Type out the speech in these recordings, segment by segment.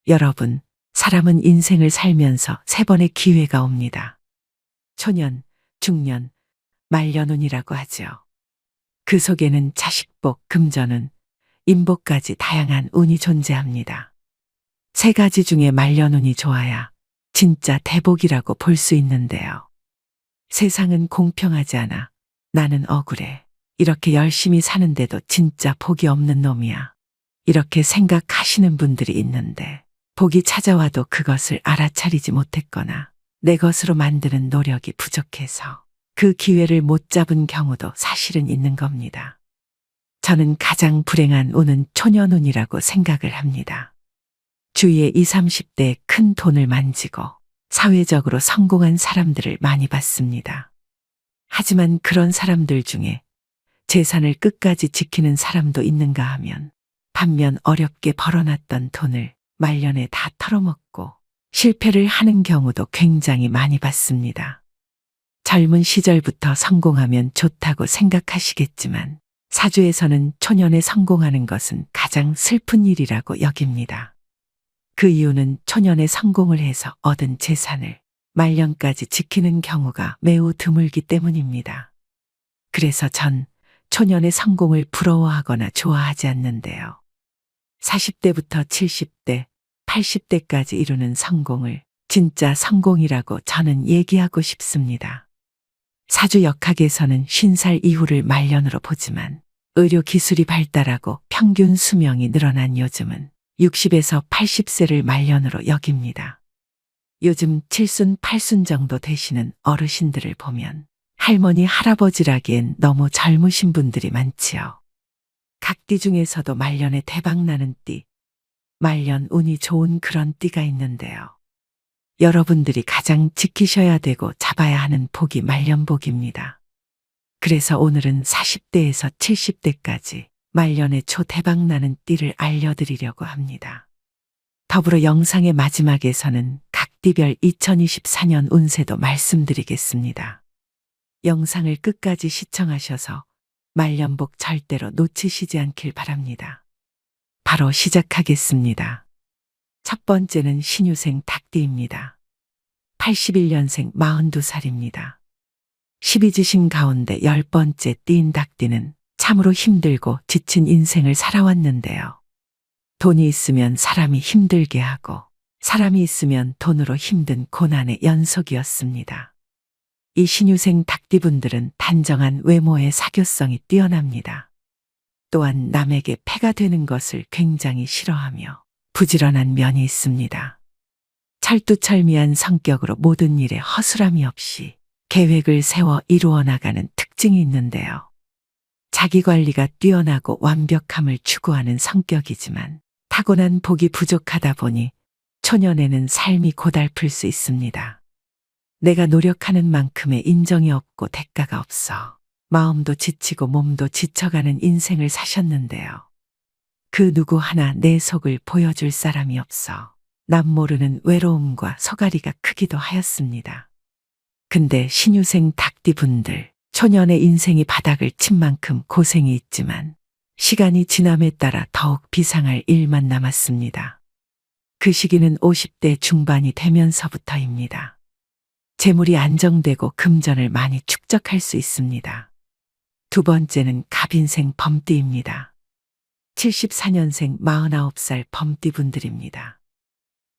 여러분, 사람은 인생을 살면서 세 번의 기회가 옵니다. 초년, 중년, 말년운이라고 하죠. 그 속에는 자식복, 금전운, 인복까지 다양한 운이 존재합니다. 세 가지 중에 말년운이 좋아야 진짜 대복이라고 볼 수 있는데요. 세상은 공평하지 않아. 나는 억울해. 이렇게 열심히 사는데도 진짜 복이 없는 놈이야. 이렇게 생각하시는 분들이 있는데 복이 찾아와도 그것을 알아차리지 못했거나 내 것으로 만드는 노력이 부족해서 그 기회를 못 잡은 경우도 사실은 있는 겁니다. 저는 가장 불행한 운은 초년운이라고 생각을 합니다. 주위에 20, 30대에 큰 돈을 만지고 사회적으로 성공한 사람들을 많이 봤습니다. 하지만 그런 사람들 중에 재산을 끝까지 지키는 사람도 있는가 하면 반면 어렵게 벌어놨던 돈을 말년에 다 털어먹고 실패를 하는 경우도 굉장히 많이 봤습니다. 젊은 시절부터 성공하면 좋다고 생각하시겠지만 사주에서는 초년에 성공하는 것은 가장 슬픈 일이라고 여깁니다. 그 이유는 초년에 성공을 해서 얻은 재산을 말년까지 지키는 경우가 매우 드물기 때문입니다. 그래서 전 초년의 성공을 부러워하거나 좋아하지 않는데요. 40대부터 70대, 80대까지 이루는 성공을 진짜 성공이라고 저는 얘기하고 싶습니다. 사주 역학에서는 50살 이후를 말년으로 보지만 의료 기술이 발달하고 평균 수명이 늘어난 요즘은 60에서 80세를 말년으로 여깁니다. 요즘 7순, 8순 정도 되시는 어르신들을 보면 할머니, 할아버지라기엔 너무 젊으신 분들이 많지요. 각 띠 중에서도 말년에 대박나는 띠, 말년 운이 좋은 그런 띠가 있는데요. 여러분들이 가장 지키셔야 되고 잡아야 하는 복이 말년복입니다. 그래서 오늘은 40대에서 70대까지 말년에 초대박나는 띠를 알려드리려고 합니다. 더불어 영상의 마지막에서는 각 띠별 2024년 운세도 말씀드리겠습니다. 영상을 끝까지 시청하셔서 말년복 절대로 놓치시지 않길 바랍니다. 바로 시작하겠습니다. 첫 번째는 신유생 닭띠입니다. 81년생 42살입니다. 12지신 가운데 10번째 띠인 닭띠는 참으로 힘들고 지친 인생을 살아왔는데요. 돈이 있으면 사람이 힘들게 하고 사람이 있으면 돈으로 힘든 고난의 연속이었습니다. 이 신유생 닭띠분들은 단정한 외모의 사교성이 뛰어납니다. 또한 남에게 폐가 되는 것을 굉장히 싫어하며 부지런한 면이 있습니다. 철두철미한 성격으로 모든 일에 허술함이 없이 계획을 세워 이루어 나가는 특징이 있는데요. 자기관리가 뛰어나고 완벽함을 추구하는 성격이지만 타고난 복이 부족하다 보니 초년에는 삶이 고달플 수 있습니다. 내가 노력하는 만큼의 인정이 없고 대가가 없어 마음도 지치고 몸도 지쳐가는 인생을 사셨는데요. 그 누구 하나 내 속을 보여줄 사람이 없어 남 모르는 외로움과 서가리가 크기도 하였습니다. 근데 신유생 닭띠분들 초년의 인생이 바닥을 친 만큼 고생이 있지만 시간이 지남에 따라 더욱 비상할 일만 남았습니다. 그 시기는 50대 중반이 되면서부터입니다. 재물이 안정되고 금전을 많이 축적할 수 있습니다. 두 번째는 갑인생 범띠입니다. 74년생 49살 범띠분들입니다.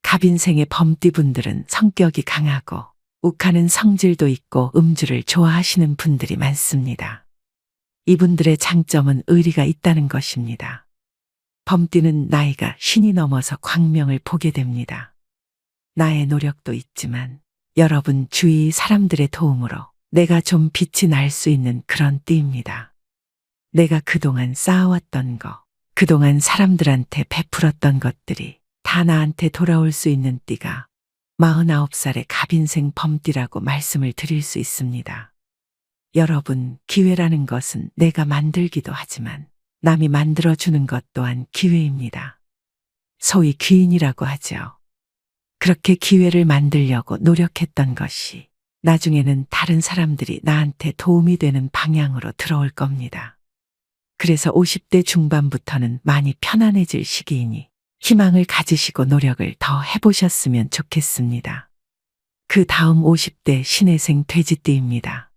갑인생의 범띠분들은 성격이 강하고 욱하는 성질도 있고 음주를 좋아하시는 분들이 많습니다. 이분들의 장점은 의리가 있다는 것입니다. 범띠는 나이가 50이 넘어서 광명을 보게 됩니다. 나의 노력도 있지만 여러분 주위 사람들의 도움으로 내가 좀 빛이 날 수 있는 그런 띠입니다. 내가 그동안 쌓아왔던 거, 그동안 사람들한테 베풀었던 것들이 다 나한테 돌아올 수 있는 띠가 49살의 갑인생 범띠라고 말씀을 드릴 수 있습니다. 여러분, 기회라는 것은 내가 만들기도 하지만 남이 만들어주는 것 또한 기회입니다. 소위 귀인이라고 하죠. 그렇게 기회를 만들려고 노력했던 것이 나중에는 다른 사람들이 나한테 도움이 되는 방향으로 들어올 겁니다. 그래서 50대 중반부터는 많이 편안해질 시기이니 희망을 가지시고 노력을 더 해보셨으면 좋겠습니다. 그 다음 50대 신혜생 돼지띠입니다.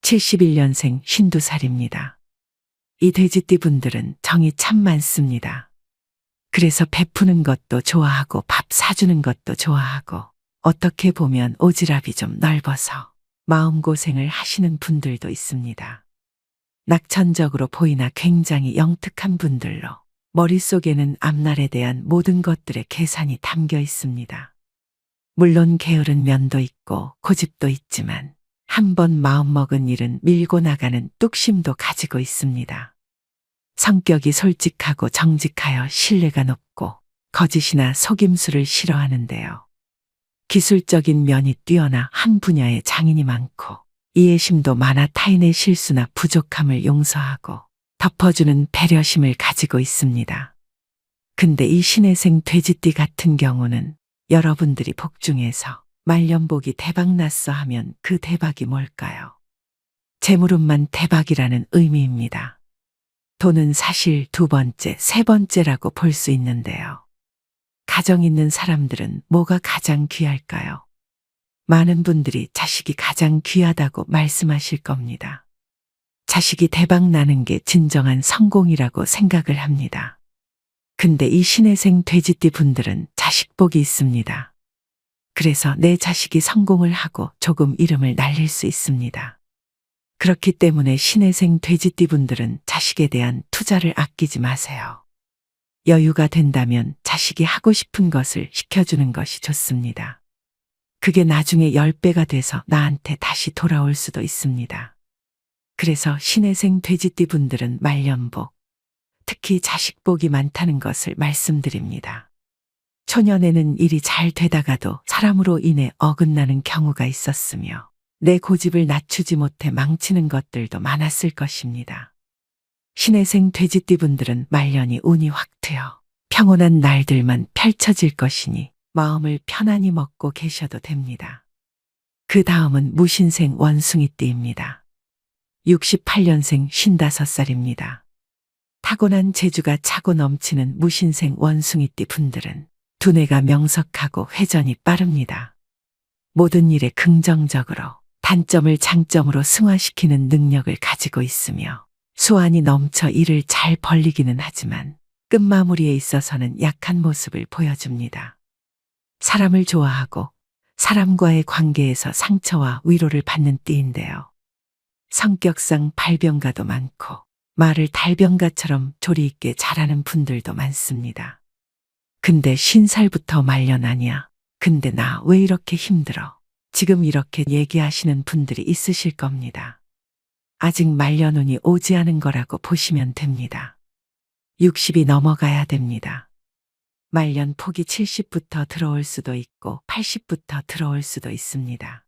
71년생 52살입니다. 이 돼지띠 분들은 정이 참 많습니다. 그래서 베푸는 것도 좋아하고 밥 사주는 것도 좋아하고 어떻게 보면 오지랖이 좀 넓어서 마음고생을 하시는 분들도 있습니다. 낙천적으로 보이나 굉장히 영특한 분들로 머릿속에는 앞날에 대한 모든 것들의 계산이 담겨 있습니다. 물론 게으른 면도 있고 고집도 있지만 한번 마음먹은 일은 밀고 나가는 뚝심도 가지고 있습니다. 성격이 솔직하고 정직하여 신뢰가 높고 거짓이나 속임수를 싫어하는데요. 기술적인 면이 뛰어나 한 분야에 장인이 많고 이해심도 많아 타인의 실수나 부족함을 용서하고 덮어주는 배려심을 가지고 있습니다. 근데 이 신혜생 돼지띠 같은 경우는 여러분들이 복 중에서 말년복이 대박났어 하면 그 대박이 뭘까요? 재물운만 대박이라는 의미입니다. 돈은 사실 두 번째, 세 번째라고 볼 수 있는데요. 가정 있는 사람들은 뭐가 가장 귀할까요? 많은 분들이 자식이 가장 귀하다고 말씀하실 겁니다. 자식이 대박 나는 게 진정한 성공이라고 생각을 합니다. 근데 이 신혜생 돼지띠 분들은 자식복이 있습니다. 그래서 내 자식이 성공을 하고 조금 이름을 날릴 수 있습니다. 그렇기 때문에 신혜생 돼지띠 분들은 자식에 대한 투자를 아끼지 마세요. 여유가 된다면 자식이 하고 싶은 것을 시켜주는 것이 좋습니다. 그게 나중에 10배가 돼서 나한테 다시 돌아올 수도 있습니다. 그래서 신혜생 돼지띠 분들은 말년복, 특히 자식복이 많다는 것을 말씀드립니다. 초년에는 일이 잘 되다가도 사람으로 인해 어긋나는 경우가 있었으며 내 고집을 낮추지 못해 망치는 것들도 많았을 것입니다. 신혜생 돼지띠 분들은 말년이 운이 확 트여 평온한 날들만 펼쳐질 것이니 마음을 편안히 먹고 계셔도 됩니다. 그 다음은 무신생 원숭이띠입니다. 68년생 55살입니다. 타고난 재주가 차고 넘치는 무신생 원숭이띠 분들은 두뇌가 명석하고 회전이 빠릅니다. 모든 일에 긍정적으로 단점을 장점으로 승화시키는 능력을 가지고 있으며 수완이 넘쳐 일을 잘 벌리기는 하지만 끝마무리에 있어서는 약한 모습을 보여줍니다. 사람을 좋아하고 사람과의 관계에서 상처와 위로를 받는 띠인데요. 성격상 발병가도 많고 말을 달병가처럼 조리 있게 잘하는 분들도 많습니다. 근데 50살부터 말년하냐? 근데 나 왜 이렇게 힘들어? 지금 이렇게 얘기하시는 분들이 있으실 겁니다. 아직 말년운이 오지 않은 거라고 보시면 됩니다. 60이 넘어가야 됩니다. 말년 폭이 70부터 들어올 수도 있고 80부터 들어올 수도 있습니다.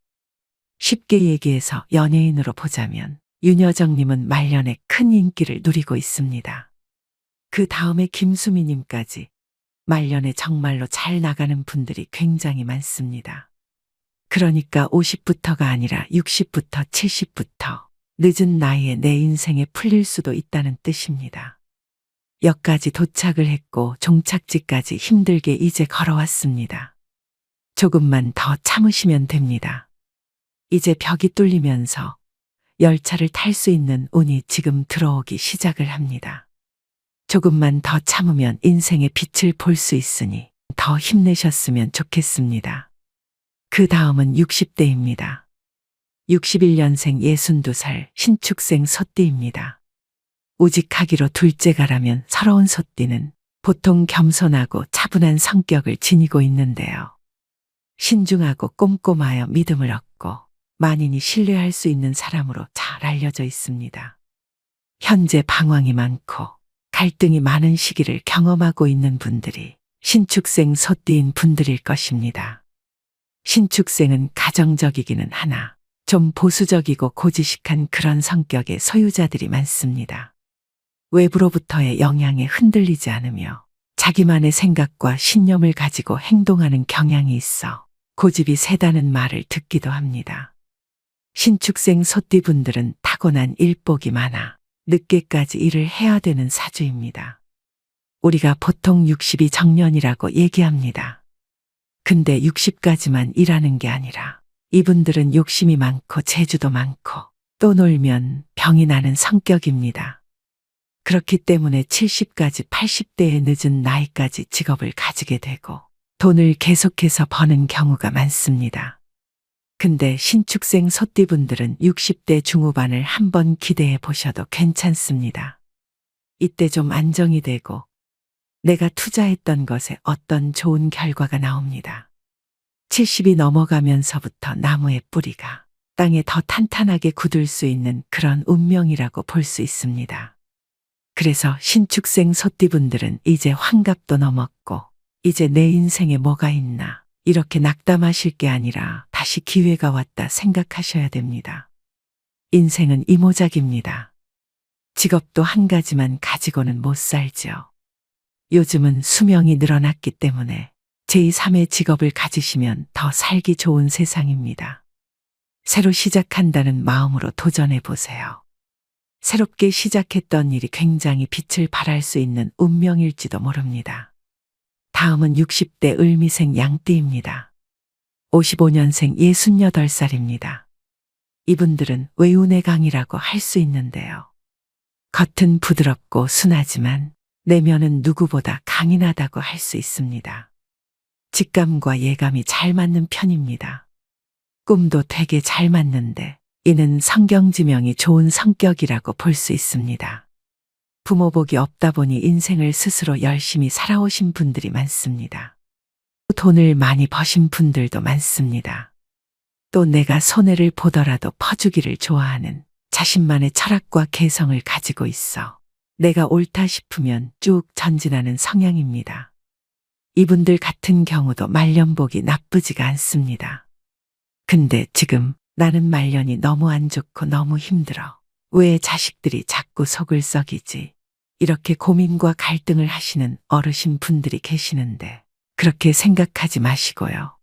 쉽게 얘기해서 연예인으로 보자면 윤여정님은 말년에 큰 인기를 누리고 있습니다. 그 다음에 김수미님까지 말년에 정말로 잘 나가는 분들이 굉장히 많습니다. 그러니까 50부터가 아니라 60부터 70부터 늦은 나이에 내 인생에 풀릴 수도 있다는 뜻입니다. 역까지 도착을 했고 종착지까지 힘들게 이제 걸어왔습니다. 조금만 더 참으시면 됩니다. 이제 벽이 뚫리면서 열차를 탈 수 있는 운이 지금 들어오기 시작을 합니다. 조금만 더 참으면 인생의 빛을 볼 수 있으니 더 힘내셨으면 좋겠습니다. 그 다음은 60대입니다. 61년생 62살 신축생 소띠입니다. 우직하기로 둘째가라면 서러운 소띠는 보통 겸손하고 차분한 성격을 지니고 있는데요. 신중하고 꼼꼼하여 믿음을 얻고 만인이 신뢰할 수 있는 사람으로 잘 알려져 있습니다. 현재 방황이 많고 갈등이 많은 시기를 경험하고 있는 분들이 신축생 소띠인 분들일 것입니다. 신축생은 가정적이기는 하나 좀 보수적이고 고지식한 그런 성격의 소유자들이 많습니다. 외부로부터의 영향에 흔들리지 않으며 자기만의 생각과 신념을 가지고 행동하는 경향이 있어 고집이 세다는 말을 듣기도 합니다. 신축생 소띠분들은 타고난 일복이 많아 늦게까지 일을 해야 되는 사주입니다. 우리가 보통 60이 정년이라고 얘기합니다. 근데 60까지만 일하는 게 아니라 이분들은 욕심이 많고 재주도 많고 또 놀면 병이 나는 성격입니다. 그렇기 때문에 70까지 80대의 늦은 나이까지 직업을 가지게 되고 돈을 계속해서 버는 경우가 많습니다. 근데 신축생 소띠분들은 60대 중후반을 한번 기대해 보셔도 괜찮습니다. 이때 좀 안정이 되고 내가 투자했던 것에 어떤 좋은 결과가 나옵니다. 70이 넘어가면서부터 나무의 뿌리가 땅에 더 탄탄하게 굳을 수 있는 그런 운명이라고 볼 수 있습니다. 그래서 신축생 소띠분들은 이제 환갑도 넘었고 이제 내 인생에 뭐가 있나 이렇게 낙담하실 게 아니라 다시 기회가 왔다 생각하셔야 됩니다. 인생은 이모작입니다. 직업도 한 가지만 가지고는 못 살죠. 요즘은 수명이 늘어났기 때문에 제2, 3의 직업을 가지시면 더 살기 좋은 세상입니다. 새로 시작한다는 마음으로 도전해 보세요. 새롭게 시작했던 일이 굉장히 빛을 발할 수 있는 운명일지도 모릅니다. 다음은 60대 을미생 양띠입니다. 55년생 68살입니다. 이분들은 외운의 강이라고 할 수 있는데요. 겉은 부드럽고 순하지만 내면은 누구보다 강인하다고 할 수 있습니다. 직감과 예감이 잘 맞는 편입니다. 꿈도 되게 잘 맞는데 이는 성경지명이 좋은 성격이라고 볼 수 있습니다. 부모 복이 없다 보니 인생을 스스로 열심히 살아오신 분들이 많습니다. 돈을 많이 버신 분들도 많습니다. 또 내가 손해를 보더라도 퍼주기를 좋아하는 자신만의 철학과 개성을 가지고 있어 내가 옳다 싶으면 쭉 전진하는 성향입니다. 이분들 같은 경우도 말년복이 나쁘지가 않습니다. 근데 지금 나는 말년이 너무 안 좋고 너무 힘들어. 왜 자식들이 자꾸 속을 썩이지? 이렇게 고민과 갈등을 하시는 어르신 분들이 계시는데 그렇게 생각하지 마시고요.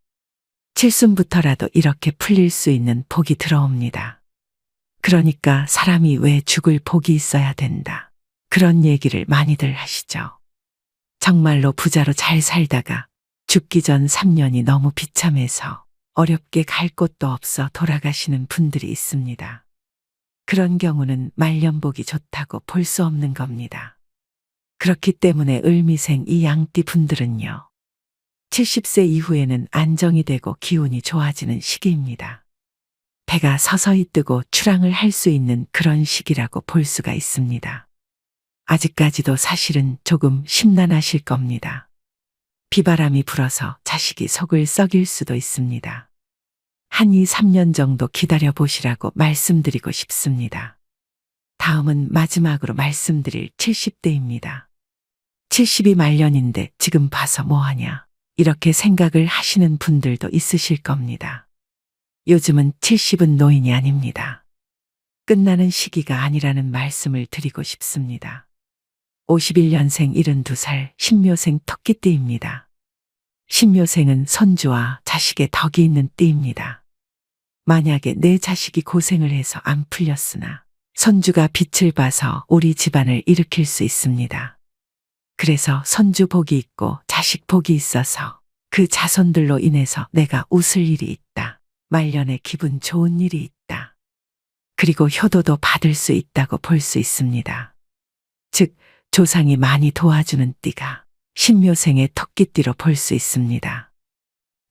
칠순부터라도 이렇게 풀릴 수 있는 복이 들어옵니다. 그러니까 사람이 왜 죽을 복이 있어야 된다. 그런 얘기를 많이들 하시죠. 정말로 부자로 잘 살다가 죽기 전 3년이 너무 비참해서 어렵게 갈 곳도 없어 돌아가시는 분들이 있습니다. 그런 경우는 말년복이 좋다고 볼 수 없는 겁니다. 그렇기 때문에 을미생 이 양띠 분들은요. 70세 이후에는 안정이 되고 기운이 좋아지는 시기입니다. 배가 서서히 뜨고 출항을 할 수 있는 그런 시기라고 볼 수가 있습니다. 아직까지도 사실은 조금 심란하실 겁니다. 비바람이 불어서 자식이 속을 썩일 수도 있습니다. 한 2, 3년 정도 기다려 보시라고 말씀드리고 싶습니다. 다음은 마지막으로 말씀드릴 70대입니다. 70이 말년인데 지금 봐서 뭐하냐 이렇게 생각을 하시는 분들도 있으실 겁니다. 요즘은 70은 노인이 아닙니다. 끝나는 시기가 아니라는 말씀을 드리고 싶습니다. 51년생 72살 신묘생 토끼띠입니다. 신묘생은 손주와 자식의 덕이 있는 띠입니다. 만약에 내 자식이 고생을 해서 안 풀렸으나 손주가 빛을 봐서 우리 집안을 일으킬 수 있습니다. 그래서 손주 복이 있고 자식 복이 있어서 그 자손들로 인해서 내가 웃을 일이 있다. 말년에 기분 좋은 일이 있다. 그리고 효도도 받을 수 있다고 볼 수 있습니다. 즉 조상이 많이 도와주는 띠가 신묘생의 토끼띠로 볼 수 있습니다.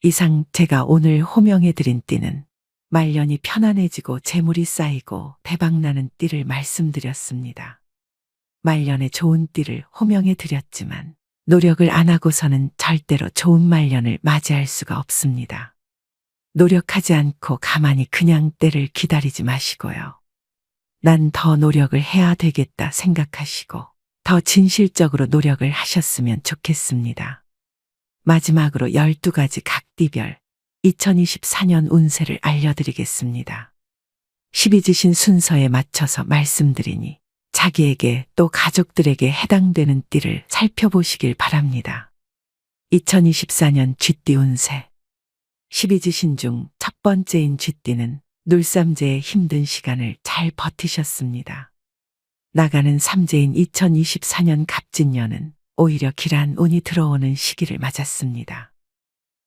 이상 제가 오늘 호명해드린 띠는 말년이 편안해지고 재물이 쌓이고 대박나는 띠를 말씀드렸습니다. 말년에 좋은 띠를 호명해드렸지만 노력을 안 하고서는 절대로 좋은 말년을 맞이할 수가 없습니다. 노력하지 않고 가만히 그냥 때를 기다리지 마시고요. 난 더 노력을 해야 되겠다 생각하시고 더 진실적으로 노력을 하셨으면 좋겠습니다. 마지막으로 12가지 각띠별 2024년 운세를 알려드리겠습니다. 12지신 순서에 맞춰서 말씀드리니 자기에게 또 가족들에게 해당되는 띠를 살펴보시길 바랍니다. 2024년 쥐띠 운세 12지신 중 첫 번째인 쥐띠는 눌삼재의 힘든 시간을 잘 버티셨습니다. 나가는 삼재인 2024년 갑진년은 오히려 길한 운이 들어오는 시기를 맞았습니다.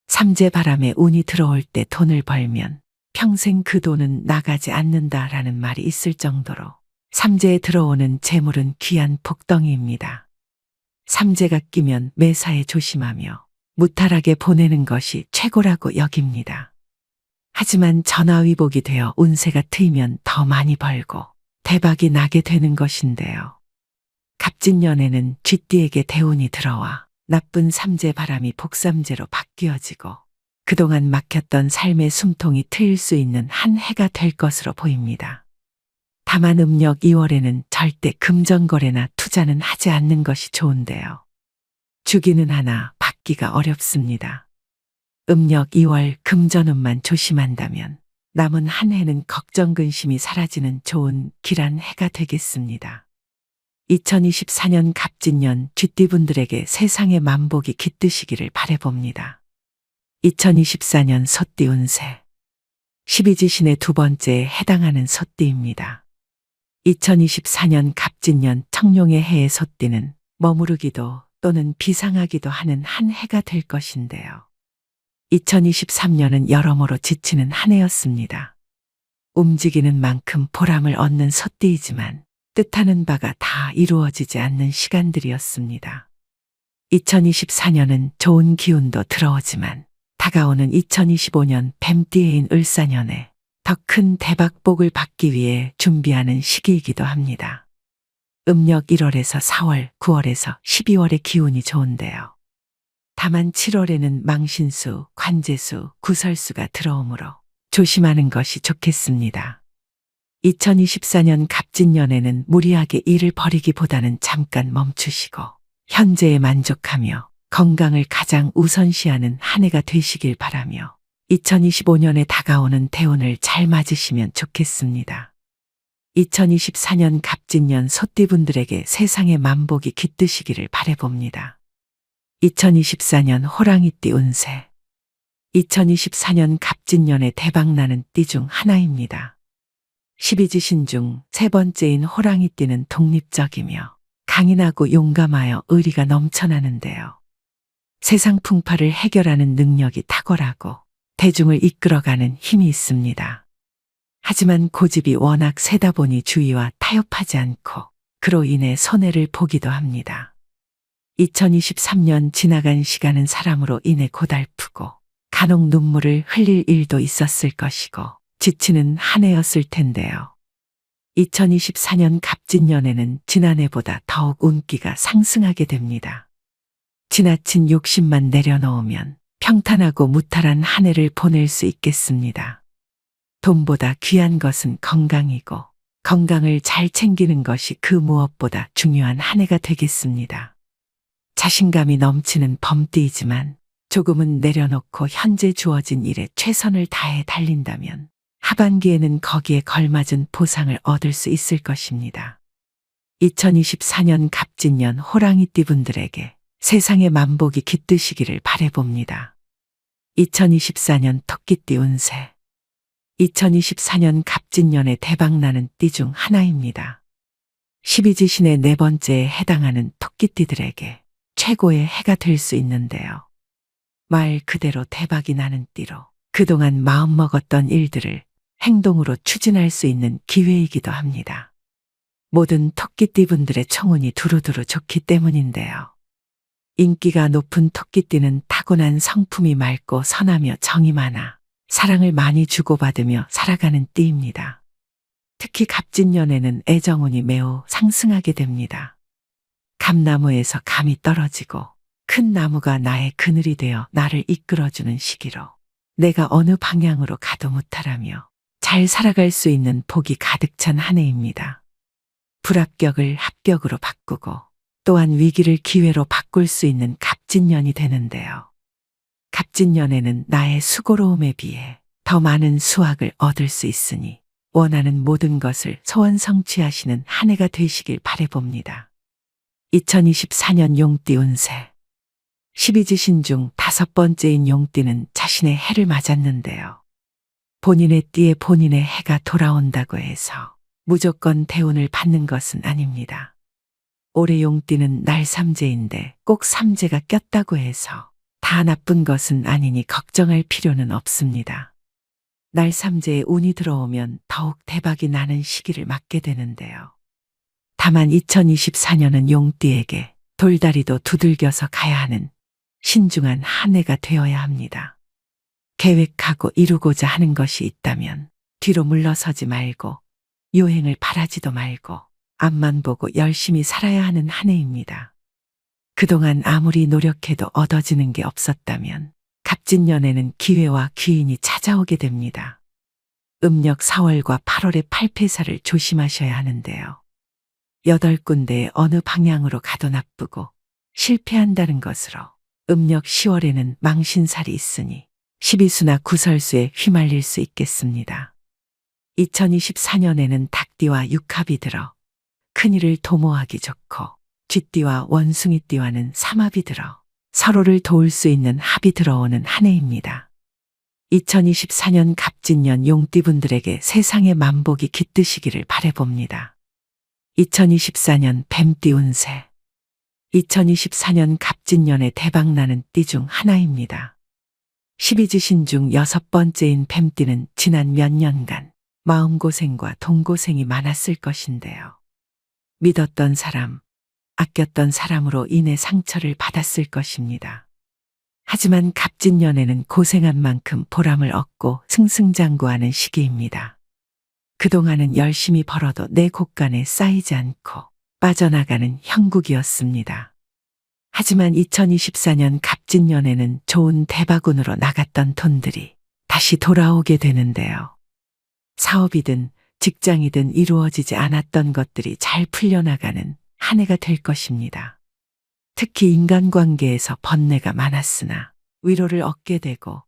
삼재 바람에 운이 들어올 때 돈을 벌면 평생 그 돈은 나가지 않는다라는 말이 있을 정도로 삼재에 들어오는 재물은 귀한 복덩이입니다. 삼재가 끼면 매사에 조심하며 무탈하게 보내는 것이 최고라고 여깁니다. 하지만 전화위복이 되어 운세가 트이면 더 많이 벌고 대박이 나게 되는 것인데요. 갑진년에는 쥐띠에게 대운이 들어와 나쁜 삼재 바람이 복삼재로 바뀌어지고 그동안 막혔던 삶의 숨통이 트일 수 있는 한 해가 될 것으로 보입니다. 다만 음력 2월에는 절대 금전거래나 투자는 하지 않는 것이 좋은데요. 주기는 하나 받기가 어렵습니다. 음력 2월 금전운만 조심한다면 남은 한 해는 걱정 근심이 사라지는 좋은 길한 해가 되겠습니다. 2024년 갑진년 쥐띠분들에게 세상의 만복이 깃드시기를 바라봅니다. 2024년 소띠 운세 12지신의 두 번째에 해당하는 소띠입니다. 2024년 갑진년 청룡의 해의 소띠는 머무르기도 또는 비상하기도 하는 한 해가 될 것인데요. 2023년은 여러모로 지치는 한 해였습니다. 움직이는 만큼 보람을 얻는 소띠이지만 뜻하는 바가 다 이루어지지 않는 시간들이었습니다. 2024년은 좋은 기운도 들어오지만 다가오는 2025년 뱀띠해인 을사년에 더 큰 대박복을 받기 위해 준비하는 시기이기도 합니다. 음력 1월에서 4월, 9월에서 12월의 기운이 좋은데요. 다만 7월에는 망신수, 관제수, 구설수가 들어오므로 조심하는 것이 좋겠습니다. 2024년 갑진년에는 무리하게 일을 벌이기보다는 잠깐 멈추시고 현재에 만족하며 건강을 가장 우선시하는 한 해가 되시길 바라며 2025년에 다가오는 대운을 잘 맞으시면 좋겠습니다. 2024년 갑진년 소띠분들에게 세상의 만복이 깃드시기를 바라봅니다. 2024년 호랑이띠 운세 2024년 갑진년에 대박나는 띠 중 하나입니다. 12지신 중 세 번째인 호랑이띠는 독립적이며 강인하고 용감하여 의리가 넘쳐나는데요. 세상 풍파를 해결하는 능력이 탁월하고 대중을 이끌어가는 힘이 있습니다. 하지만 고집이 워낙 세다 보니 주위와 타협하지 않고 그로 인해 손해를 보기도 합니다. 2023년 지나간 시간은 사람으로 인해 고달프고 간혹 눈물을 흘릴 일도 있었을 것이고 지치는 한 해였을 텐데요. 2024년 갑진년에는 지난해보다 더욱 운기가 상승하게 됩니다. 지나친 욕심만 내려놓으면 평탄하고 무탈한 한 해를 보낼 수 있겠습니다. 돈보다 귀한 것은 건강이고 건강을 잘 챙기는 것이 그 무엇보다 중요한 한 해가 되겠습니다. 자신감이 넘치는 범띠이지만 조금은 내려놓고 현재 주어진 일에 최선을 다해 달린다면 하반기에는 거기에 걸맞은 보상을 얻을 수 있을 것입니다. 2024년 갑진년 호랑이띠 분들에게 세상의 만복이 깃드시기를 바라봅니다. 2024년 토끼띠 운세 2024년 갑진년에 대박나는 띠 중 하나입니다. 12지신의 네 번째에 해당하는 토끼띠들에게 최고의 해가 될 수 있는데요. 말 그대로 대박이 나는 띠로 그동안 마음먹었던 일들을 행동으로 추진할 수 있는 기회이기도 합니다. 모든 토끼띠 분들의 총운이 두루두루 좋기 때문인데요. 인기가 높은 토끼띠는 타고난 성품이 맑고 선하며 정이 많아 사랑을 많이 주고받으며 살아가는 띠입니다. 특히 갑진년에는 애정운이 매우 상승하게 됩니다. 감나무에서 감이 떨어지고 큰 나무가 나의 그늘이 되어 나를 이끌어주는 시기로 내가 어느 방향으로 가도 무탈하며 잘 살아갈 수 있는 복이 가득 찬 한 해입니다. 불합격을 합격으로 바꾸고 또한 위기를 기회로 바꿀 수 있는 갑진년이 되는데요. 갑진년에는 나의 수고로움에 비해 더 많은 수확을 얻을 수 있으니 원하는 모든 것을 소원 성취하시는 한 해가 되시길 바라봅니다. 2024년 용띠 운세 12지신 중 다섯 번째인 용띠는 자신의 해를 맞았는데요. 본인의 띠에 본인의 해가 돌아온다고 해서 무조건 대운을 받는 것은 아닙니다. 올해 용띠는 날삼재인데 꼭 삼재가 꼈다고 해서 다 나쁜 것은 아니니 걱정할 필요는 없습니다. 날삼재에 운이 들어오면 더욱 대박이 나는 시기를 맞게 되는데요. 다만 2024년은 용띠에게 돌다리도 두들겨서 가야 하는 신중한 한 해가 되어야 합니다. 계획하고 이루고자 하는 것이 있다면 뒤로 물러서지 말고 요행을 바라지도 말고 앞만 보고 열심히 살아야 하는 한 해입니다. 그동안 아무리 노력해도 얻어지는 게 없었다면 갑진년에는 기회와 귀인이 찾아오게 됩니다. 음력 4월과 8월의 팔패사를 조심하셔야 하는데요. 8군데의 어느 방향으로 가도 나쁘고 실패한다는 것으로 음력 10월에는 망신살이 있으니 십이수나 구설수에 휘말릴 수 있겠습니다. 2024년에는 닭띠와 육합이 들어 큰일을 도모하기 좋고 쥐띠와 원숭이띠와는 삼합이 들어 서로를 도울 수 있는 합이 들어오는 한 해입니다. 2024년 갑진년 용띠분들에게 세상의 만복이 깃드시기를 바라봅니다. 2024년 뱀띠 운세. 2024년 갑진년에 대박나는 띠 중 하나입니다. 12지신 중 6번째인 뱀띠는 지난 몇 년간 마음고생과 돈고생이 많았을 것인데요. 믿었던 사람, 아꼈던 사람으로 인해 상처를 받았을 것입니다. 하지만 갑진년에는 고생한 만큼 보람을 얻고 승승장구하는 시기입니다. 그동안은 열심히 벌어도 내 곳간에 쌓이지 않고 빠져나가는 형국이었습니다. 하지만 2024년 갑진년에는 좋은 대박운으로 나갔던 돈들이 다시 돌아오게 되는데요. 사업이든 직장이든 이루어지지 않았던 것들이 잘 풀려나가는 한 해가 될 것입니다. 특히 인간관계에서 번뇌가 많았으나 위로를 얻게 되고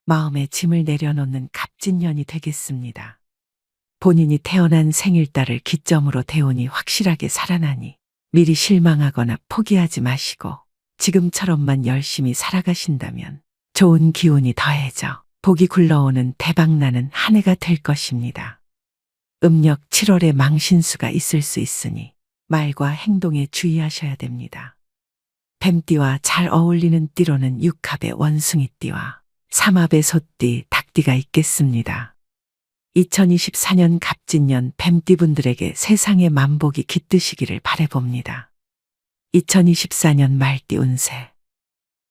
마음의 짐을 내려놓는 갑진년이 되겠습니다. 본인이 태어난 생일달을 기점으로 대운이 확실하게 살아나니 미리 실망하거나 포기하지 마시고 지금처럼만 열심히 살아가신다면 좋은 기운이 더해져 복이 굴러오는 대박나는 한 해가 될 것입니다. 음력 7월에 망신수가 있을 수 있으니 말과 행동에 주의하셔야 됩니다. 뱀띠와 잘 어울리는 띠로는 육합의 원숭이띠와 삼합의 소띠, 닭띠가 있겠습니다. 2024년 갑진년 뱀띠분들에게 세상의 만복이 깃드시기를 바라봅니다. 2024년 말띠 운세.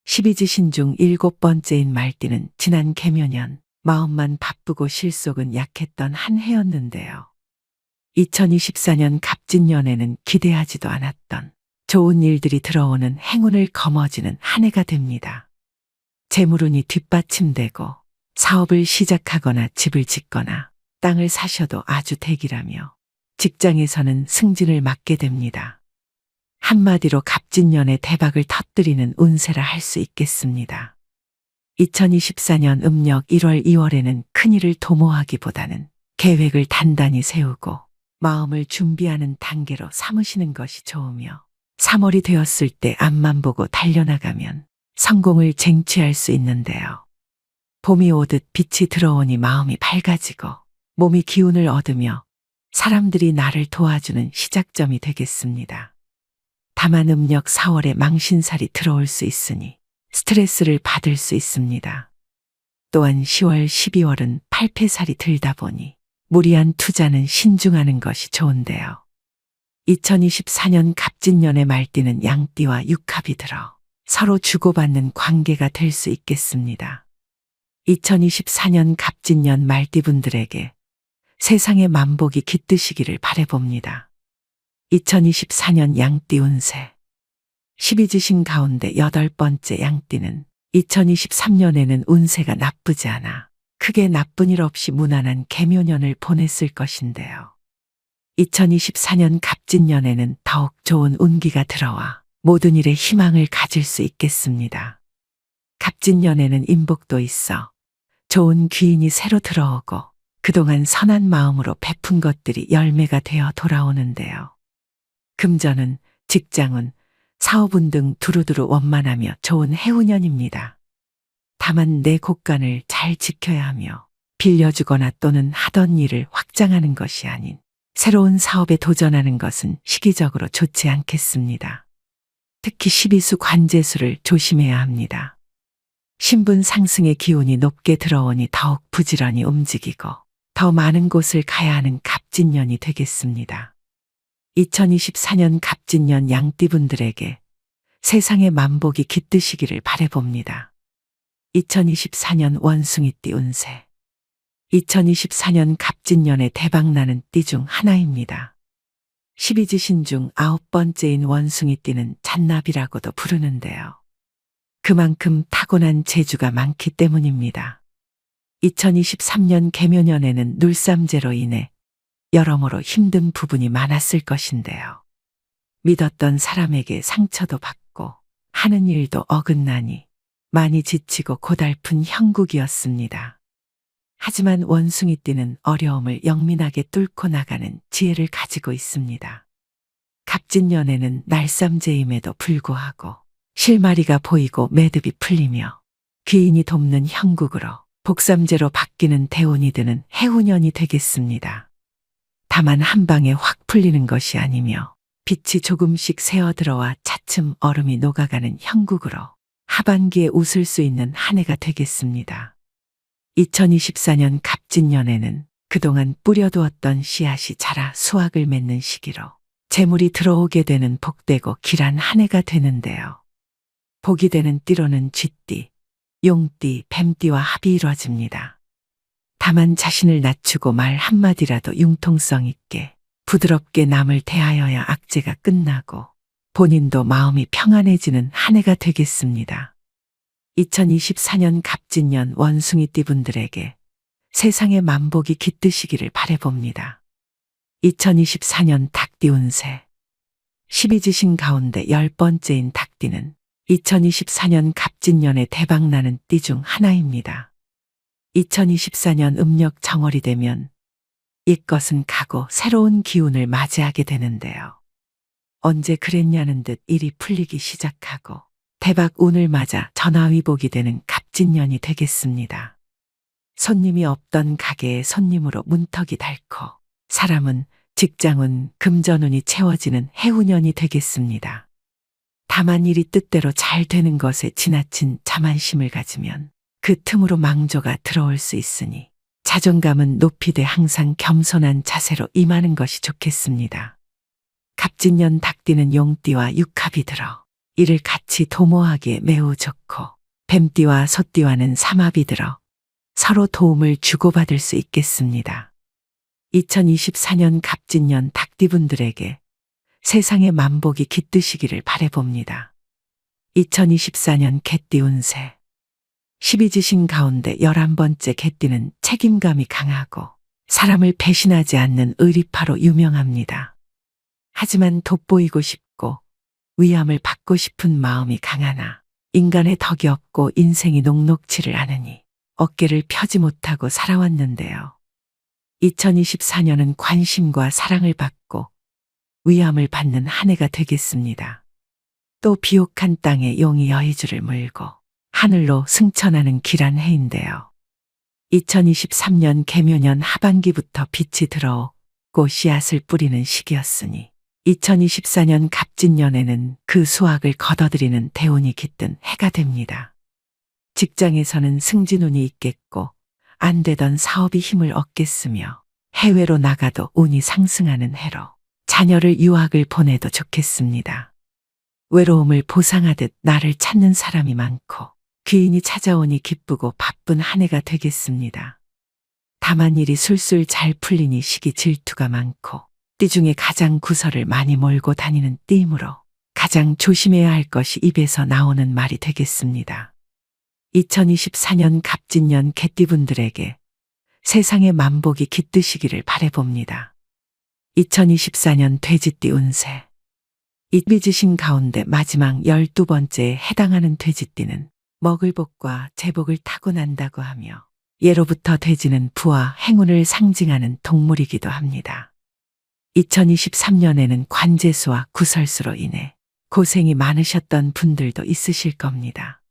12지신 중 7번째인 말띠는 지난 개묘년 마음만 바쁘고 실속은 약했던 한 해였는데요. 2024년 갑진년에는 기대하지도 않았던 좋은 일들이 들어오는 행운을 거머쥐는 한 해가 됩니다. 재물운이 뒷받침되고 사업을 시작하거나 집을 짓거나 땅을 사셔도 아주 대기라며 직장에서는 승진을 맡게 됩니다. 한마디로 갑진년의 대박을 터뜨리는 운세라 할 수 있겠습니다. 2024년 음력 1월 2월에는 큰일을 도모하기보다는 계획을 단단히 세우고 마음을 준비하는 단계로 삼으시는 것이 좋으며 3월이 되었을 때 앞만 보고 달려나가면 성공을 쟁취할 수 있는데요. 봄이 오듯 빛이 들어오니 마음이 밝아지고 몸이 기운을 얻으며 사람들이 나를 도와주는 시작점이 되겠습니다. 다만 음력 4월에 망신살이 들어올 수 있으니 스트레스를 받을 수 있습니다. 또한 10월, 12월은 팔패살이 들다 보니 무리한 투자는 신중하는 것이 좋은데요. 2024년 갑진년의 말띠는 양띠와 육합이 들어 서로 주고받는 관계가 될 수 있겠습니다. 2024년 갑진년 말띠분들에게 세상의 만복이 깃드시기를 바라봅니다. 2024년 양띠 운세. 12지신 가운데 8번째 양띠는 2023년에는 운세가 나쁘지 않아 크게 나쁜 일 없이 무난한 개묘년을 보냈을 것인데요. 2024년 갑진년에는 더욱 좋은 운기가 들어와 모든 일에 희망을 가질 수 있겠습니다. 갑진년에는 인복도 있어 좋은 귀인이 새로 들어오고 그동안 선한 마음으로 베푼 것들이 열매가 되어 돌아오는데요. 금전은, 직장은, 사업운 등 두루두루 원만하며 좋은 해운년입니다. 다만 내 곳간을 잘 지켜야 하며 빌려주거나 또는 하던 일을 확장하는 것이 아닌 새로운 사업에 도전하는 것은 시기적으로 좋지 않겠습니다. 특히 12수 관제수를 조심해야 합니다. 신분 상승의 기운이 높게 들어오니 더욱 부지런히 움직이고 더 많은 곳을 가야 하는 갑진년이 되겠습니다. 2024년 갑진년 양띠분들에게 세상의 만복이 깃드시기를 바라봅니다. 2024년 원숭이띠 운세. 2024년 갑진년에 대박나는 띠 중 하나입니다. 12지신 중 9번째인 원숭이띠는 잔나비라고도 부르는데요. 그만큼 타고난 재주가 많기 때문입니다. 2023년 개묘년에는 눌삼재로 인해 여러모로 힘든 부분이 많았을 것인데요. 믿었던 사람에게 상처도 받고 하는 일도 어긋나니 많이 지치고 고달픈 형국이었습니다. 하지만 원숭이띠는 어려움을 영민하게 뚫고 나가는 지혜를 가지고 있습니다. 갑진년에는 날삼재임에도 불구하고 실마리가 보이고 매듭이 풀리며 귀인이 돕는 형국으로 복삼재로 바뀌는 대운이 드는 해운년이 되겠습니다. 다만 한 방에 확 풀리는 것이 아니며 빛이 조금씩 새어들어와 차츰 얼음이 녹아가는 형국으로 하반기에 웃을 수 있는 한 해가 되겠습니다. 2024년 갑진년에는 그동안 뿌려두었던 씨앗이 자라 수확을 맺는 시기로 재물이 들어오게 되는 복되고 길한 한 해가 되는데요. 복이 되는 띠로는 쥐띠, 용띠, 뱀띠와 합이 이루어집니다. 다만 자신을 낮추고 말 한마디라도 융통성 있게 부드럽게 남을 대하여야 악재가 끝나고 본인도 마음이 평안해지는 한 해가 되겠습니다. 2024년 갑진년 원숭이띠 분들에게 세상의 만복이 깃드시기를 바라봅니다. 2024년 닭띠 운세. 12지신 가운데 10번째인 닭띠는 2024년 갑진년에 대박나는 띠 중 하나입니다. 2024년 음력 정월이 되면 옛것은 가고 새로운 기운을 맞이하게 되는데요. 언제 그랬냐는 듯 일이 풀리기 시작하고 대박 운을 맞아 전화위복이 되는 갑진년이 되겠습니다. 손님이 없던 가게에 손님으로 문턱이 닳고 사람은 직장운, 금전운이 채워지는 해운년이 되겠습니다. 다만 일이 뜻대로 잘 되는 것에 지나친 자만심을 가지면 그 틈으로 망조가 들어올 수 있으니 자존감은 높이되 항상 겸손한 자세로 임하는 것이 좋겠습니다. 갑진년 닭띠는 용띠와 육합이 들어 이를 같이 도모하기에 매우 좋고 뱀띠와 소띠와는 삼합이 들어 서로 도움을 주고받을 수 있겠습니다. 2024년 갑진년 닭띠분들에게 세상의 만복이 깃드시기를 바라봅니다. 2024년 개띠 운세. 12지신 가운데 11번째 개띠는 책임감이 강하고 사람을 배신하지 않는 의리파로 유명합니다. 하지만 돋보이고 싶고 위암을 받고 싶은 마음이 강하나 인간의 덕이 없고 인생이 녹록지를 않으니 어깨를 펴지 못하고 살아왔는데요. 2024년은 관심과 사랑을 받고 위암을 받는 한 해가 되겠습니다. 또 비옥한 땅에 용이 여의주를 물고 하늘로 승천하는 길한 해인데요. 2023년 개묘년 하반기부터 빛이 들어오고 씨앗을 뿌리는 시기였으니 2024년 갑진년에는 그 수확을 거둬들이는 대운이 깃든 해가 됩니다. 직장에서는 승진운이 있겠고 안 되던 사업이 힘을 얻겠으며 해외로 나가도 운이 상승하는 해로 자녀를 유학을 보내도 좋겠습니다. 외로움을 보상하듯 나를 찾는 사람이 많고 귀인이 찾아오니 기쁘고 바쁜 한 해가 되겠습니다. 다만 일이 술술 잘 풀리니 시기 질투가 많고 띠 중에 가장 구설을 많이 몰고 다니는 띠이므로 가장 조심해야 할 것이 입에서 나오는 말이 되겠습니다. 2024년 갑진년 개띠분들에게 세상의 만복이 깃드시기를 바라봅니다. 2024년 돼지띠 운세. 이비지신 가운데 마지막 12번째에 해당하는 돼지띠는 먹을 복과 제복을 타고난다고 하며 예로부터 돼지는 부와 행운을 상징하는 동물이기도 합니다. 2023년에는 관제수와 구설수로 인해 고생이 많으셨던 분들도 있으실 겁니다.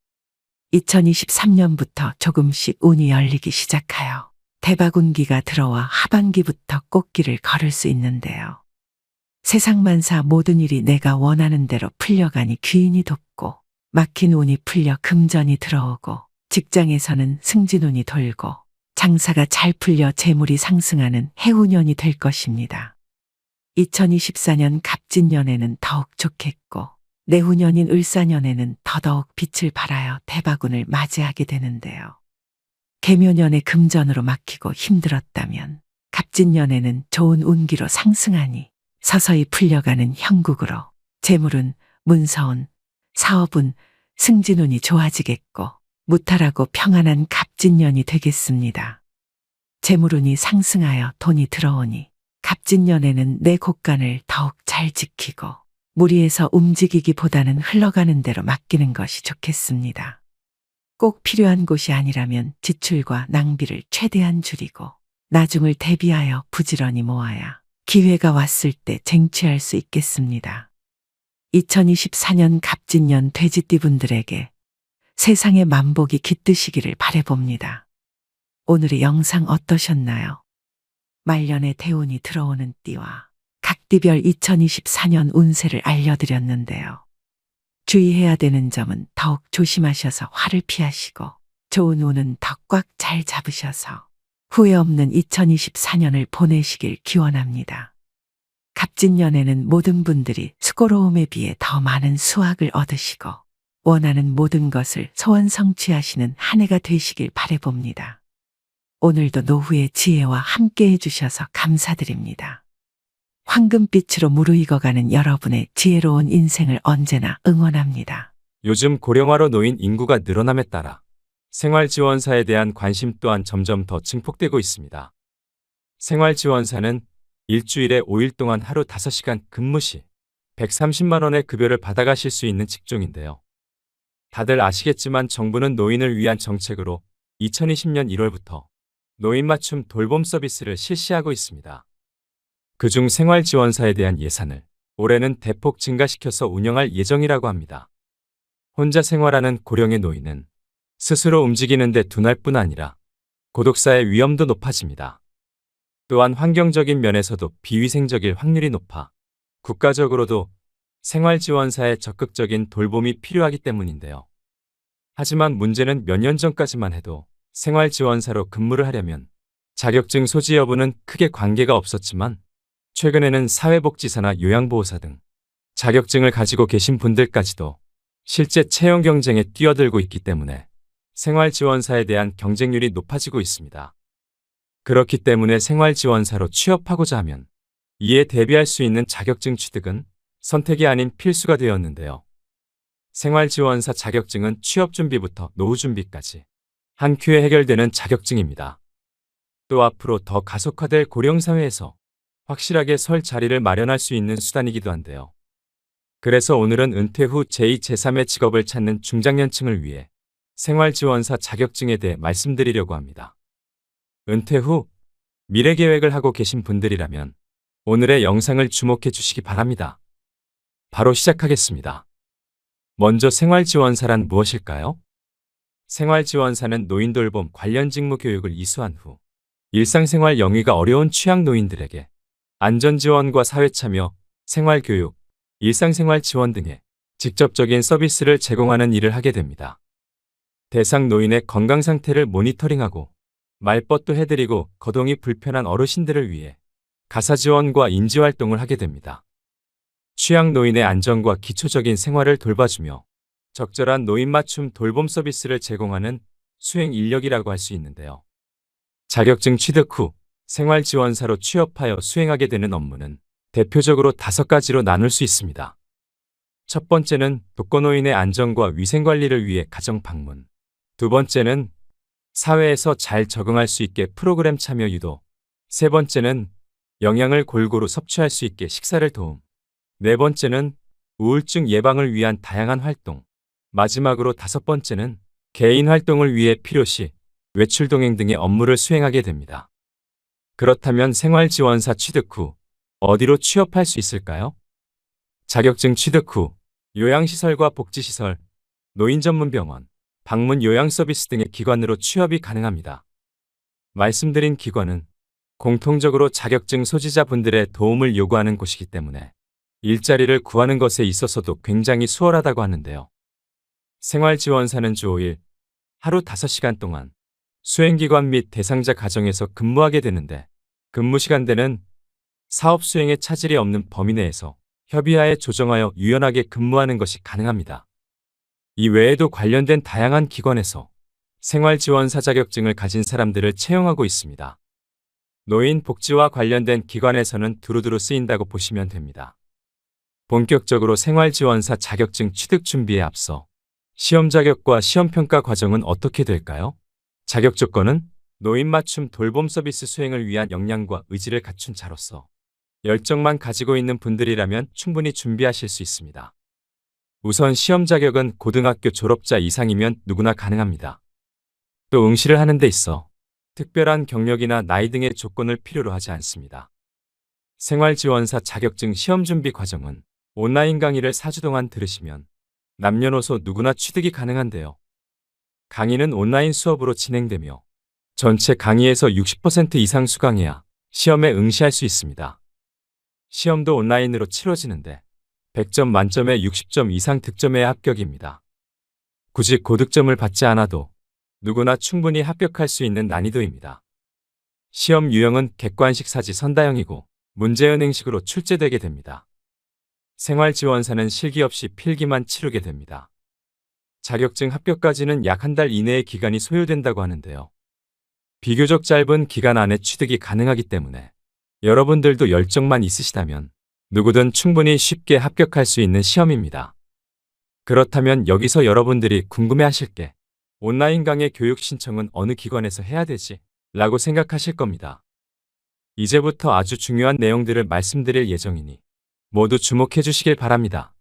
2023년부터 조금씩 운이 열리기 시작하여 대바군기가 들어와 하반기부터 꽃길을 걸을 수 있는데요. 세상만사 모든 일이 내가 원하는 대로 풀려가니 귀인이 돕고 막힌 운이 풀려 금전이 들어오고 직장에서는 승진운이 돌고 장사가 잘 풀려 재물이 상승하는 해운년이 될 것입니다. 2024년 갑진년에는 더욱 좋겠고 내후년인 을사년에는 더더욱 빛을 발하여 대바군을 맞이하게 되는데요. 개묘년에 금전으로 막히고 힘들었다면 갑진년에는 좋은 운기로 상승하니 서서히 풀려가는 형국으로 재물운, 문서운, 사업운, 승진운이 좋아지겠고 무탈하고 평안한 갑진년이 되겠습니다. 재물운이 상승하여 돈이 들어오니 갑진년에는 내 곳간을 더욱 잘 지키고 무리해서 움직이기보다는 흘러가는 대로 맡기는 것이 좋겠습니다. 꼭 필요한 곳이 아니라면 지출과 낭비를 최대한 줄이고 나중을 대비하여 부지런히 모아야 기회가 왔을 때 쟁취할 수 있겠습니다. 2024년 갑진년 돼지띠분들에게 세상의 만복이 깃드시기를 바라봅니다. 오늘의 영상 어떠셨나요? 말년에 대운이 들어오는 띠와 각띠별 2024년 운세를 알려드렸는데요. 주의해야 되는 점은 더욱 조심하셔서 화를 피하시고 좋은 운은 더 꽉 잘 잡으셔서 후회 없는 2024년을 보내시길 기원합니다. 갑진년에는 모든 분들이 수고로움에 비해 더 많은 수확을 얻으시고 원하는 모든 것을 소원 성취하시는 한 해가 되시길 바라봅니다. 오늘도 노후의 지혜와 함께 해주셔서 감사드립니다. 황금빛으로 무르익어가는 여러분의 지혜로운 인생을 언제나 응원합니다. 요즘 고령화로 노인 인구가 늘어남에 따라 생활지원사에 대한 관심 또한 점점 더 증폭되고 있습니다. 생활지원사는 일주일에 5일 동안 하루 5시간 근무 시 130만 원의 급여를 받아가실 수 있는 직종인데요. 다들 아시겠지만 정부는 노인을 위한 정책으로 2020년 1월부터 노인 맞춤 돌봄 서비스를 실시하고 있습니다. 그중 생활지원사에 대한 예산을 올해는 대폭 증가시켜서 운영할 예정이라고 합니다. 혼자 생활하는 고령의 노인은 스스로 움직이는데 둔할 뿐 아니라 고독사의 위험도 높아집니다. 또한 환경적인 면에서도 비위생적일 확률이 높아 국가적으로도 생활지원사의 적극적인 돌봄이 필요하기 때문인데요. 하지만 문제는 몇 년 전까지만 해도 생활지원사로 근무를 하려면 자격증 소지 여부는 크게 관계가 없었지만 최근에는 사회복지사나 요양보호사 등 자격증을 가지고 계신 분들까지도 실제 채용 경쟁에 뛰어들고 있기 때문에 생활지원사에 대한 경쟁률이 높아지고 있습니다. 그렇기 때문에 생활지원사로 취업하고자 하면 이에 대비할 수 있는 자격증 취득은 선택이 아닌 필수가 되었는데요. 생활지원사 자격증은 취업 준비부터 노후 준비까지 한 큐에 해결되는 자격증입니다. 또 앞으로 더 가속화될 고령사회에서 확실하게 설 자리를 마련할 수 있는 수단이기도 한데요. 그래서 오늘은 은퇴 후 제2, 제3의 직업을 찾는 중장년층을 위해 생활지원사 자격증에 대해 말씀드리려고 합니다. 은퇴 후 미래 계획을 하고 계신 분들이라면 오늘의 영상을 주목해 주시기 바랍니다. 바로 시작하겠습니다. 먼저 생활지원사란 무엇일까요? 생활지원사는 노인돌봄 관련 직무 교육을 이수한 후 일상생활 영위가 어려운 취약 노인들에게 안전지원과 사회참여, 생활교육, 일상생활 지원 등의 직접적인 서비스를 제공하는 일을 하게 됩니다. 대상 노인의 건강 상태를 모니터링하고 말벗도 해드리고 거동이 불편한 어르신들을 위해 가사지원과 인지활동을 하게 됩니다. 취약 노인의 안전과 기초적인 생활을 돌봐주며 적절한 노인 맞춤 돌봄 서비스를 제공하는 수행 인력이라고 할 수 있는데요. 자격증 취득 후 생활지원사로 취업하여 수행하게 되는 업무는 대표적으로 5가지로 나눌 수 있습니다. 첫 번째는 독거노인의 안전과 위생관리를 위해 가정 방문. 두 번째는 사회에서 잘 적응할 수 있게 프로그램 참여 유도. 세 번째는 영양을 골고루 섭취할 수 있게 식사를 도움. 네 번째는 우울증 예방을 위한 다양한 활동. 마지막으로 5번째는 개인 활동을 위해 필요시 외출 동행 등의 업무를 수행하게 됩니다. 그렇다면 생활지원사 취득 후 어디로 취업할 수 있을까요? 자격증 취득 후 요양시설과 복지시설, 노인 전문 병원, 방문 요양 서비스 등의 기관으로 취업이 가능합니다. 말씀드린 기관은 공통적으로 자격증 소지자분들의 도움을 요구하는 곳이기 때문에 일자리를 구하는 것에 있어서도 굉장히 수월하다고 하는데요. 생활지원사는 주 5일, 하루 5시간 동안 수행기관 및 대상자 가정에서 근무하게 되는데 근무 시간대는 사업 수행에 차질이 없는 범위 내에서 협의하에 조정하여 유연하게 근무하는 것이 가능합니다. 이 외에도 관련된 다양한 기관에서 생활지원사 자격증을 가진 사람들을 채용하고 있습니다. 노인 복지와 관련된 기관에서는 두루두루 쓰인다고 보시면 됩니다. 본격적으로 생활지원사 자격증 취득 준비에 앞서 시험 자격과 시험 평가 과정은 어떻게 될까요? 자격 조건은 노인 맞춤 돌봄 서비스 수행을 위한 역량과 의지를 갖춘 자로서 열정만 가지고 있는 분들이라면 충분히 준비하실 수 있습니다. 우선 시험 자격은 고등학교 졸업자 이상이면 누구나 가능합니다. 또 응시를 하는 데 있어 특별한 경력이나 나이 등의 조건을 필요로 하지 않습니다. 생활지원사 자격증 시험 준비 과정은 온라인 강의를 4주 동안 들으시면 남녀노소 누구나 취득이 가능한데요. 강의는 온라인 수업으로 진행되며 전체 강의에서 60% 이상 수강해야 시험에 응시할 수 있습니다. 시험도 온라인으로 치러지는데 100점 만점에 60점 이상 득점해야 합격입니다. 굳이 고득점을 받지 않아도 누구나 충분히 합격할 수 있는 난이도입니다. 시험 유형은 객관식 사지 선다형이고 문제은행식으로 출제되게 됩니다. 생활지원사는 실기 없이 필기만 치르게 됩니다. 자격증 합격까지는 약 한 달 이내의 기간이 소요된다고 하는데요. 비교적 짧은 기간 안에 취득이 가능하기 때문에 여러분들도 열정만 있으시다면 누구든 충분히 쉽게 합격할 수 있는 시험입니다. 그렇다면 여기서 여러분들이 궁금해하실 게 온라인 강의 교육 신청은 어느 기관에서 해야 되지? 라고 생각하실 겁니다. 이제부터 아주 중요한 내용들을 말씀드릴 예정이니 모두 주목해 주시길 바랍니다.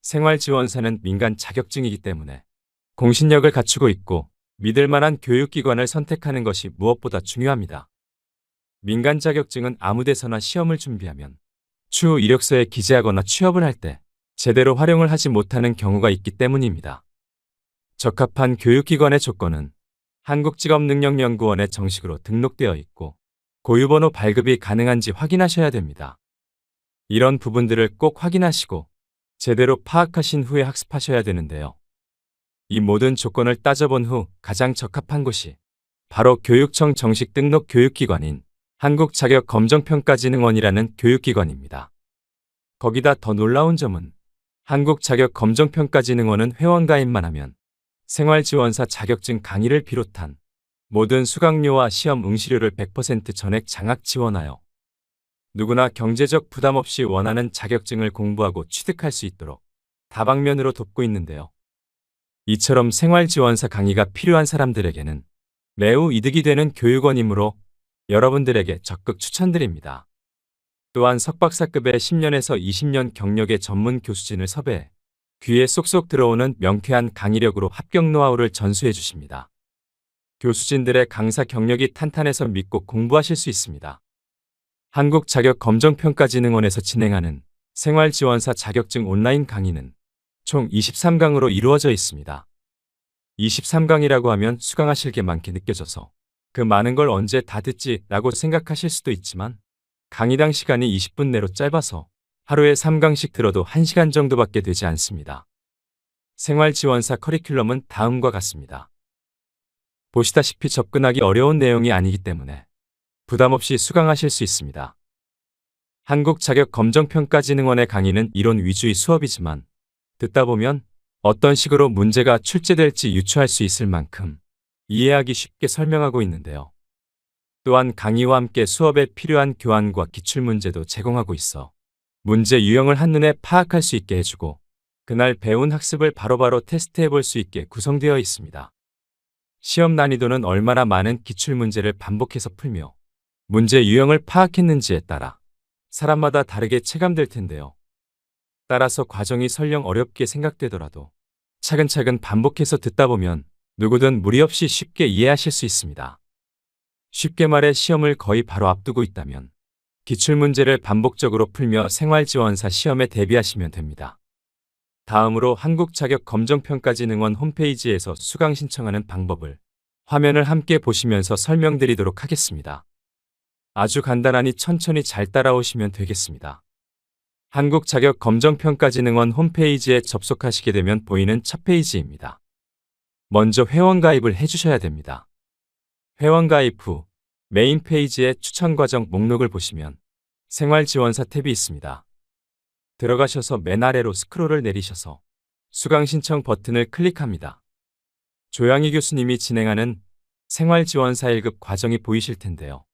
생활지원사는 민간 자격증이기 때문에 공신력을 갖추고 있고 믿을 만한 교육기관을 선택하는 것이 무엇보다 중요합니다. 민간 자격증은 아무 데서나 시험을 준비하면 추후 이력서에 기재하거나 취업을 할 때 제대로 활용을 하지 못하는 경우가 있기 때문입니다. 적합한 교육기관의 조건은 한국직업능력연구원에 정식으로 등록되어 있고 고유번호 발급이 가능한지 확인하셔야 됩니다. 이런 부분들을 꼭 확인하시고 제대로 파악하신 후에 학습하셔야 되는데요. 이 모든 조건을 따져본 후 가장 적합한 곳이 바로 교육청 정식 등록 교육기관인 한국자격검정평가진흥원이라는 교육기관입니다. 거기다 더 놀라운 점은 한국자격검정평가진흥원은 회원가입만 하면 생활지원사 자격증 강의를 비롯한 모든 수강료와 시험 응시료를 100% 전액 장학 지원하여 누구나 경제적 부담 없이 원하는 자격증을 공부하고 취득할 수 있도록 다방면으로 돕고 있는데요. 이처럼 생활지원사 강의가 필요한 사람들에게는 매우 이득이 되는 교육원이므로 여러분들에게 적극 추천드립니다. 또한 석박사급의 10년에서 20년 경력의 전문 교수진을 섭외해 귀에 쏙쏙 들어오는 명쾌한 강의력으로 합격 노하우를 전수해 주십니다. 교수진들의 강사 경력이 탄탄해서 믿고 공부하실 수 있습니다. 한국자격검정평가진흥원에서 진행하는 생활지원사 자격증 온라인 강의는 총 23강으로 이루어져 있습니다. 23강이라고 하면 수강하실 게 많게 느껴져서 그 많은 걸 언제 다 듣지 라고 생각하실 수도 있지만 강의당 시간이 20분 내로 짧아서 하루에 3강씩 들어도 1시간 정도밖에 되지 않습니다. 생활지원사 커리큘럼은 다음과 같습니다. 보시다시피 접근하기 어려운 내용이 아니기 때문에 부담 없이 수강하실 수 있습니다. 한국자격검정평가진흥원의 강의는 이론 위주의 수업이지만 듣다 보면 어떤 식으로 문제가 출제될지 유추할 수 있을 만큼 이해하기 쉽게 설명하고 있는데요. 또한 강의와 함께 수업에 필요한 교환과 기출문제도 제공하고 있어 문제 유형을 한눈에 파악할 수 있게 해주고 그날 배운 학습을 바로바로 테스트해 볼 수 있게 구성되어 있습니다. 시험 난이도는 얼마나 많은 기출문제를 반복해서 풀며 문제 유형을 파악했는지에 따라 사람마다 다르게 체감될 텐데요. 따라서 과정이 설령 어렵게 생각되더라도 차근차근 반복해서 듣다 보면 누구든 무리 없이 쉽게 이해하실 수 있습니다. 쉽게 말해 시험을 거의 바로 앞두고 있다면 기출문제를 반복적으로 풀며 생활지원사 시험에 대비하시면 됩니다. 다음으로 한국자격검정평가진흥원 홈페이지에서 수강 신청하는 방법을 화면을 함께 보시면서 설명드리도록 하겠습니다. 아주 간단하니 천천히 잘 따라오시면 되겠습니다. 한국자격검정평가진흥원 홈페이지에 접속하시게 되면 보이는 첫 페이지입니다. 먼저 회원가입을 해주셔야 됩니다. 회원가입 후 메인 페이지의 추천과정 목록을 보시면 생활지원사 탭이 있습니다. 들어가셔서 맨 아래로 스크롤을 내리셔서 수강신청 버튼을 클릭합니다. 조양희 교수님이 진행하는 생활지원사 1급 과정이 보이실 텐데요.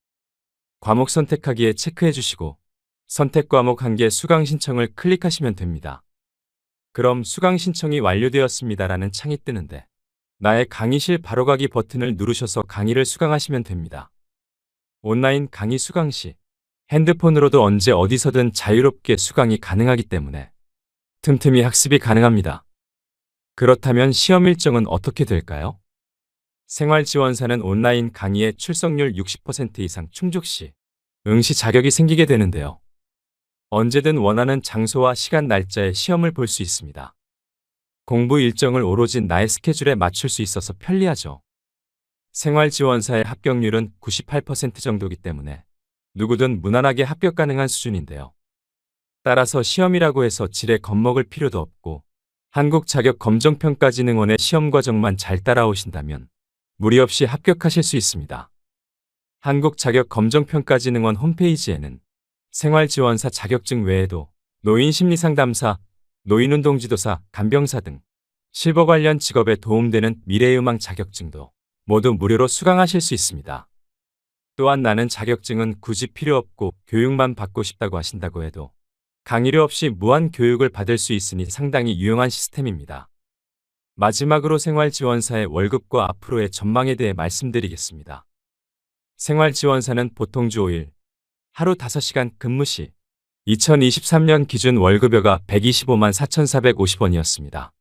과목 선택하기에 체크해 주시고 선택 과목 1개 수강 신청을 클릭하시면 됩니다. 그럼 수강 신청이 완료되었습니다라는 창이 뜨는데 나의 강의실 바로가기 버튼을 누르셔서 강의를 수강하시면 됩니다. 온라인 강의 수강 시 핸드폰으로도 언제 어디서든 자유롭게 수강이 가능하기 때문에 틈틈이 학습이 가능합니다. 그렇다면 시험 일정은 어떻게 될까요? 생활지원사는 온라인 강의의 출석률 60% 이상 충족 시 응시 자격이 생기게 되는데요. 언제든 원하는 장소와 시간 날짜에 시험을 볼 수 있습니다. 공부 일정을 오로지 나의 스케줄에 맞출 수 있어서 편리하죠. 생활지원사의 합격률은 98% 정도이기 때문에 누구든 무난하게 합격 가능한 수준인데요. 따라서 시험이라고 해서 질에 겁먹을 필요도 없고 한국자격검정평가진흥원의 시험 과정만 잘 따라오신다면 무리 없이 합격하실 수 있습니다. 한국자격검정평가진흥원 홈페이지에는 생활지원사 자격증 외에도 노인심리상담사, 노인운동지도사, 간병사 등 실버 관련 직업에 도움되는 미래의망 자격증도 모두 무료로 수강하실 수 있습니다. 또한 나는 자격증은 굳이 필요 없고 교육만 받고 싶다고 하신다고 해도 강의료 없이 무한 교육을 받을 수 있으니 상당히 유용한 시스템입니다. 마지막으로 생활지원사의 월급과 앞으로의 전망에 대해 말씀드리겠습니다. 생활지원사는 보통 주 5일, 하루 5시간 근무 시 2023년 기준 월급여가 125만 4,450원이었습니다.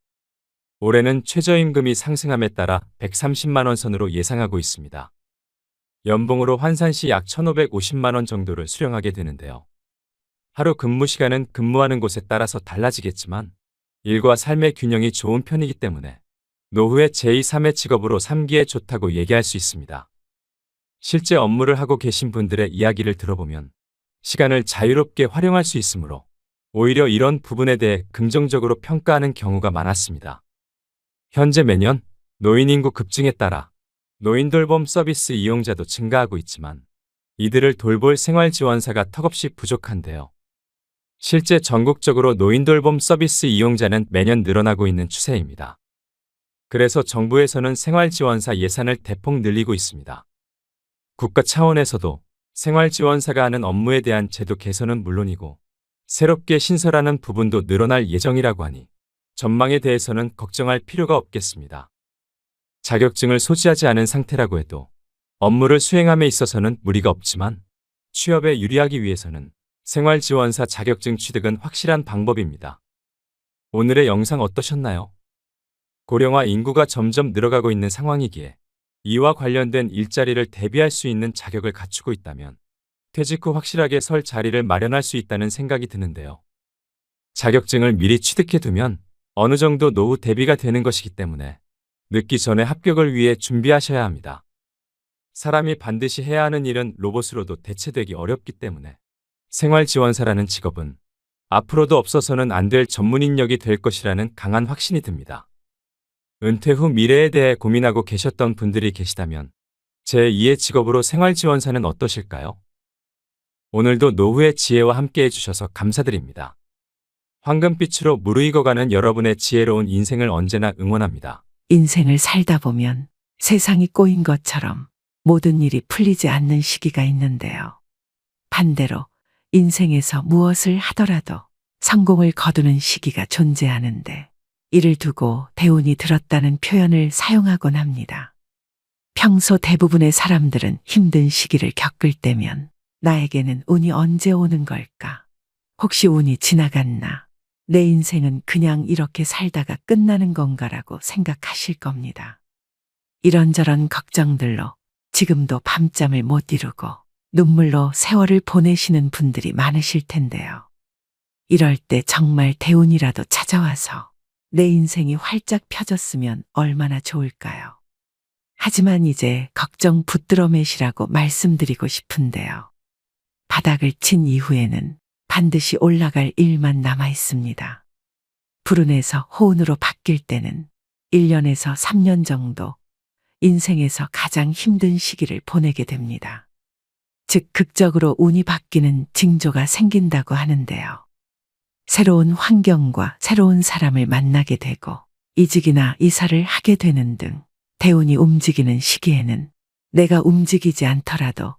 올해는 최저임금이 상승함에 따라 130만 원 선으로 예상하고 있습니다. 연봉으로 환산 시 약 1,550만 원 정도를 수령하게 되는데요. 하루 근무 시간은 근무하는 곳에 따라서 달라지겠지만 일과 삶의 균형이 좋은 편이기 때문에 노후의 제2, 3의 직업으로 삼기에 좋다고 얘기할 수 있습니다. 실제 업무를 하고 계신 분들의 이야기를 들어보면 시간을 자유롭게 활용할 수 있으므로 오히려 이런 부분에 대해 긍정적으로 평가하는 경우가 많았습니다. 현재 매년 노인 인구 급증에 따라 노인돌봄 서비스 이용자도 증가하고 있지만 이들을 돌볼 생활지원사가 턱없이 부족한데요. 실제 전국적으로 노인돌봄 서비스 이용자는 매년 늘어나고 있는 추세입니다. 그래서 정부에서는 생활지원사 예산을 대폭 늘리고 있습니다. 국가 차원에서도 생활지원사가 하는 업무에 대한 제도 개선은 물론이고 새롭게 신설하는 부분도 늘어날 예정이라고 하니 전망에 대해서는 걱정할 필요가 없겠습니다. 자격증을 소지하지 않은 상태라고 해도 업무를 수행함에 있어서는 무리가 없지만 취업에 유리하기 위해서는 생활지원사 자격증 취득은 확실한 방법입니다. 오늘의 영상 어떠셨나요? 고령화 인구가 점점 늘어가고 있는 상황이기에 이와 관련된 일자리를 대비할 수 있는 자격을 갖추고 있다면 퇴직 후 확실하게 설 자리를 마련할 수 있다는 생각이 드는데요. 자격증을 미리 취득해두면 어느 정도 노후 대비가 되는 것이기 때문에 늦기 전에 합격을 위해 준비하셔야 합니다. 사람이 반드시 해야 하는 일은 로봇으로도 대체되기 어렵기 때문에 생활지원사라는 직업은 앞으로도 없어서는 안 될 전문 인력이 될 것이라는 강한 확신이 듭니다. 은퇴 후 미래에 대해 고민하고 계셨던 분들이 계시다면 제2의 직업으로 생활지원사는 어떠실까요? 오늘도 노후의 지혜와 함께 해주셔서 감사드립니다. 황금빛으로 무르익어가는 여러분의 지혜로운 인생을 언제나 응원합니다. 인생을 살다 보면 세상이 꼬인 것처럼 모든 일이 풀리지 않는 시기가 있는데요. 반대로 인생에서 무엇을 하더라도 성공을 거두는 시기가 존재하는데 이를 두고 대운이 들었다는 표현을 사용하곤 합니다. 평소 대부분의 사람들은 힘든 시기를 겪을 때면 나에게는 운이 언제 오는 걸까? 혹시 운이 지나갔나? 내 인생은 그냥 이렇게 살다가 끝나는 건가라고 생각하실 겁니다. 이런저런 걱정들로 지금도 밤잠을 못 이루고 눈물로 세월을 보내시는 분들이 많으실 텐데요. 이럴 때 정말 대운이라도 찾아와서 내 인생이 활짝 펴졌으면 얼마나 좋을까요? 하지만 이제 걱정 붙들어 매시라고 말씀드리고 싶은데요. 바닥을 친 이후에는 반드시 올라갈 일만 남아 있습니다. 불운에서 호운으로 바뀔 때는 1년에서 3년 정도 인생에서 가장 힘든 시기를 보내게 됩니다. 즉, 극적으로 운이 바뀌는 징조가 생긴다고 하는데요. 새로운 환경과 새로운 사람을 만나게 되고 이직이나 이사를 하게 되는 등 대운이 움직이는 시기에는 내가 움직이지 않더라도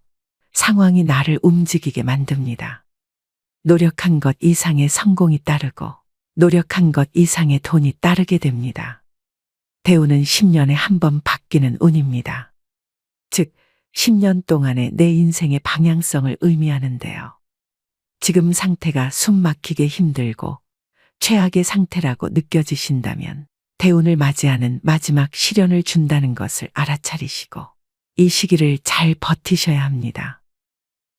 상황이 나를 움직이게 만듭니다. 노력한 것 이상의 성공이 따르고 노력한 것 이상의 돈이 따르게 됩니다. 대운은 10년에 한 번 바뀌는 운입니다. 즉, 10년 동안의 내 인생의 방향성을 의미하는데요. 지금 상태가 숨 막히게 힘들고 최악의 상태라고 느껴지신다면 대운을 맞이하는 마지막 시련을 준다는 것을 알아차리시고 이 시기를 잘 버티셔야 합니다.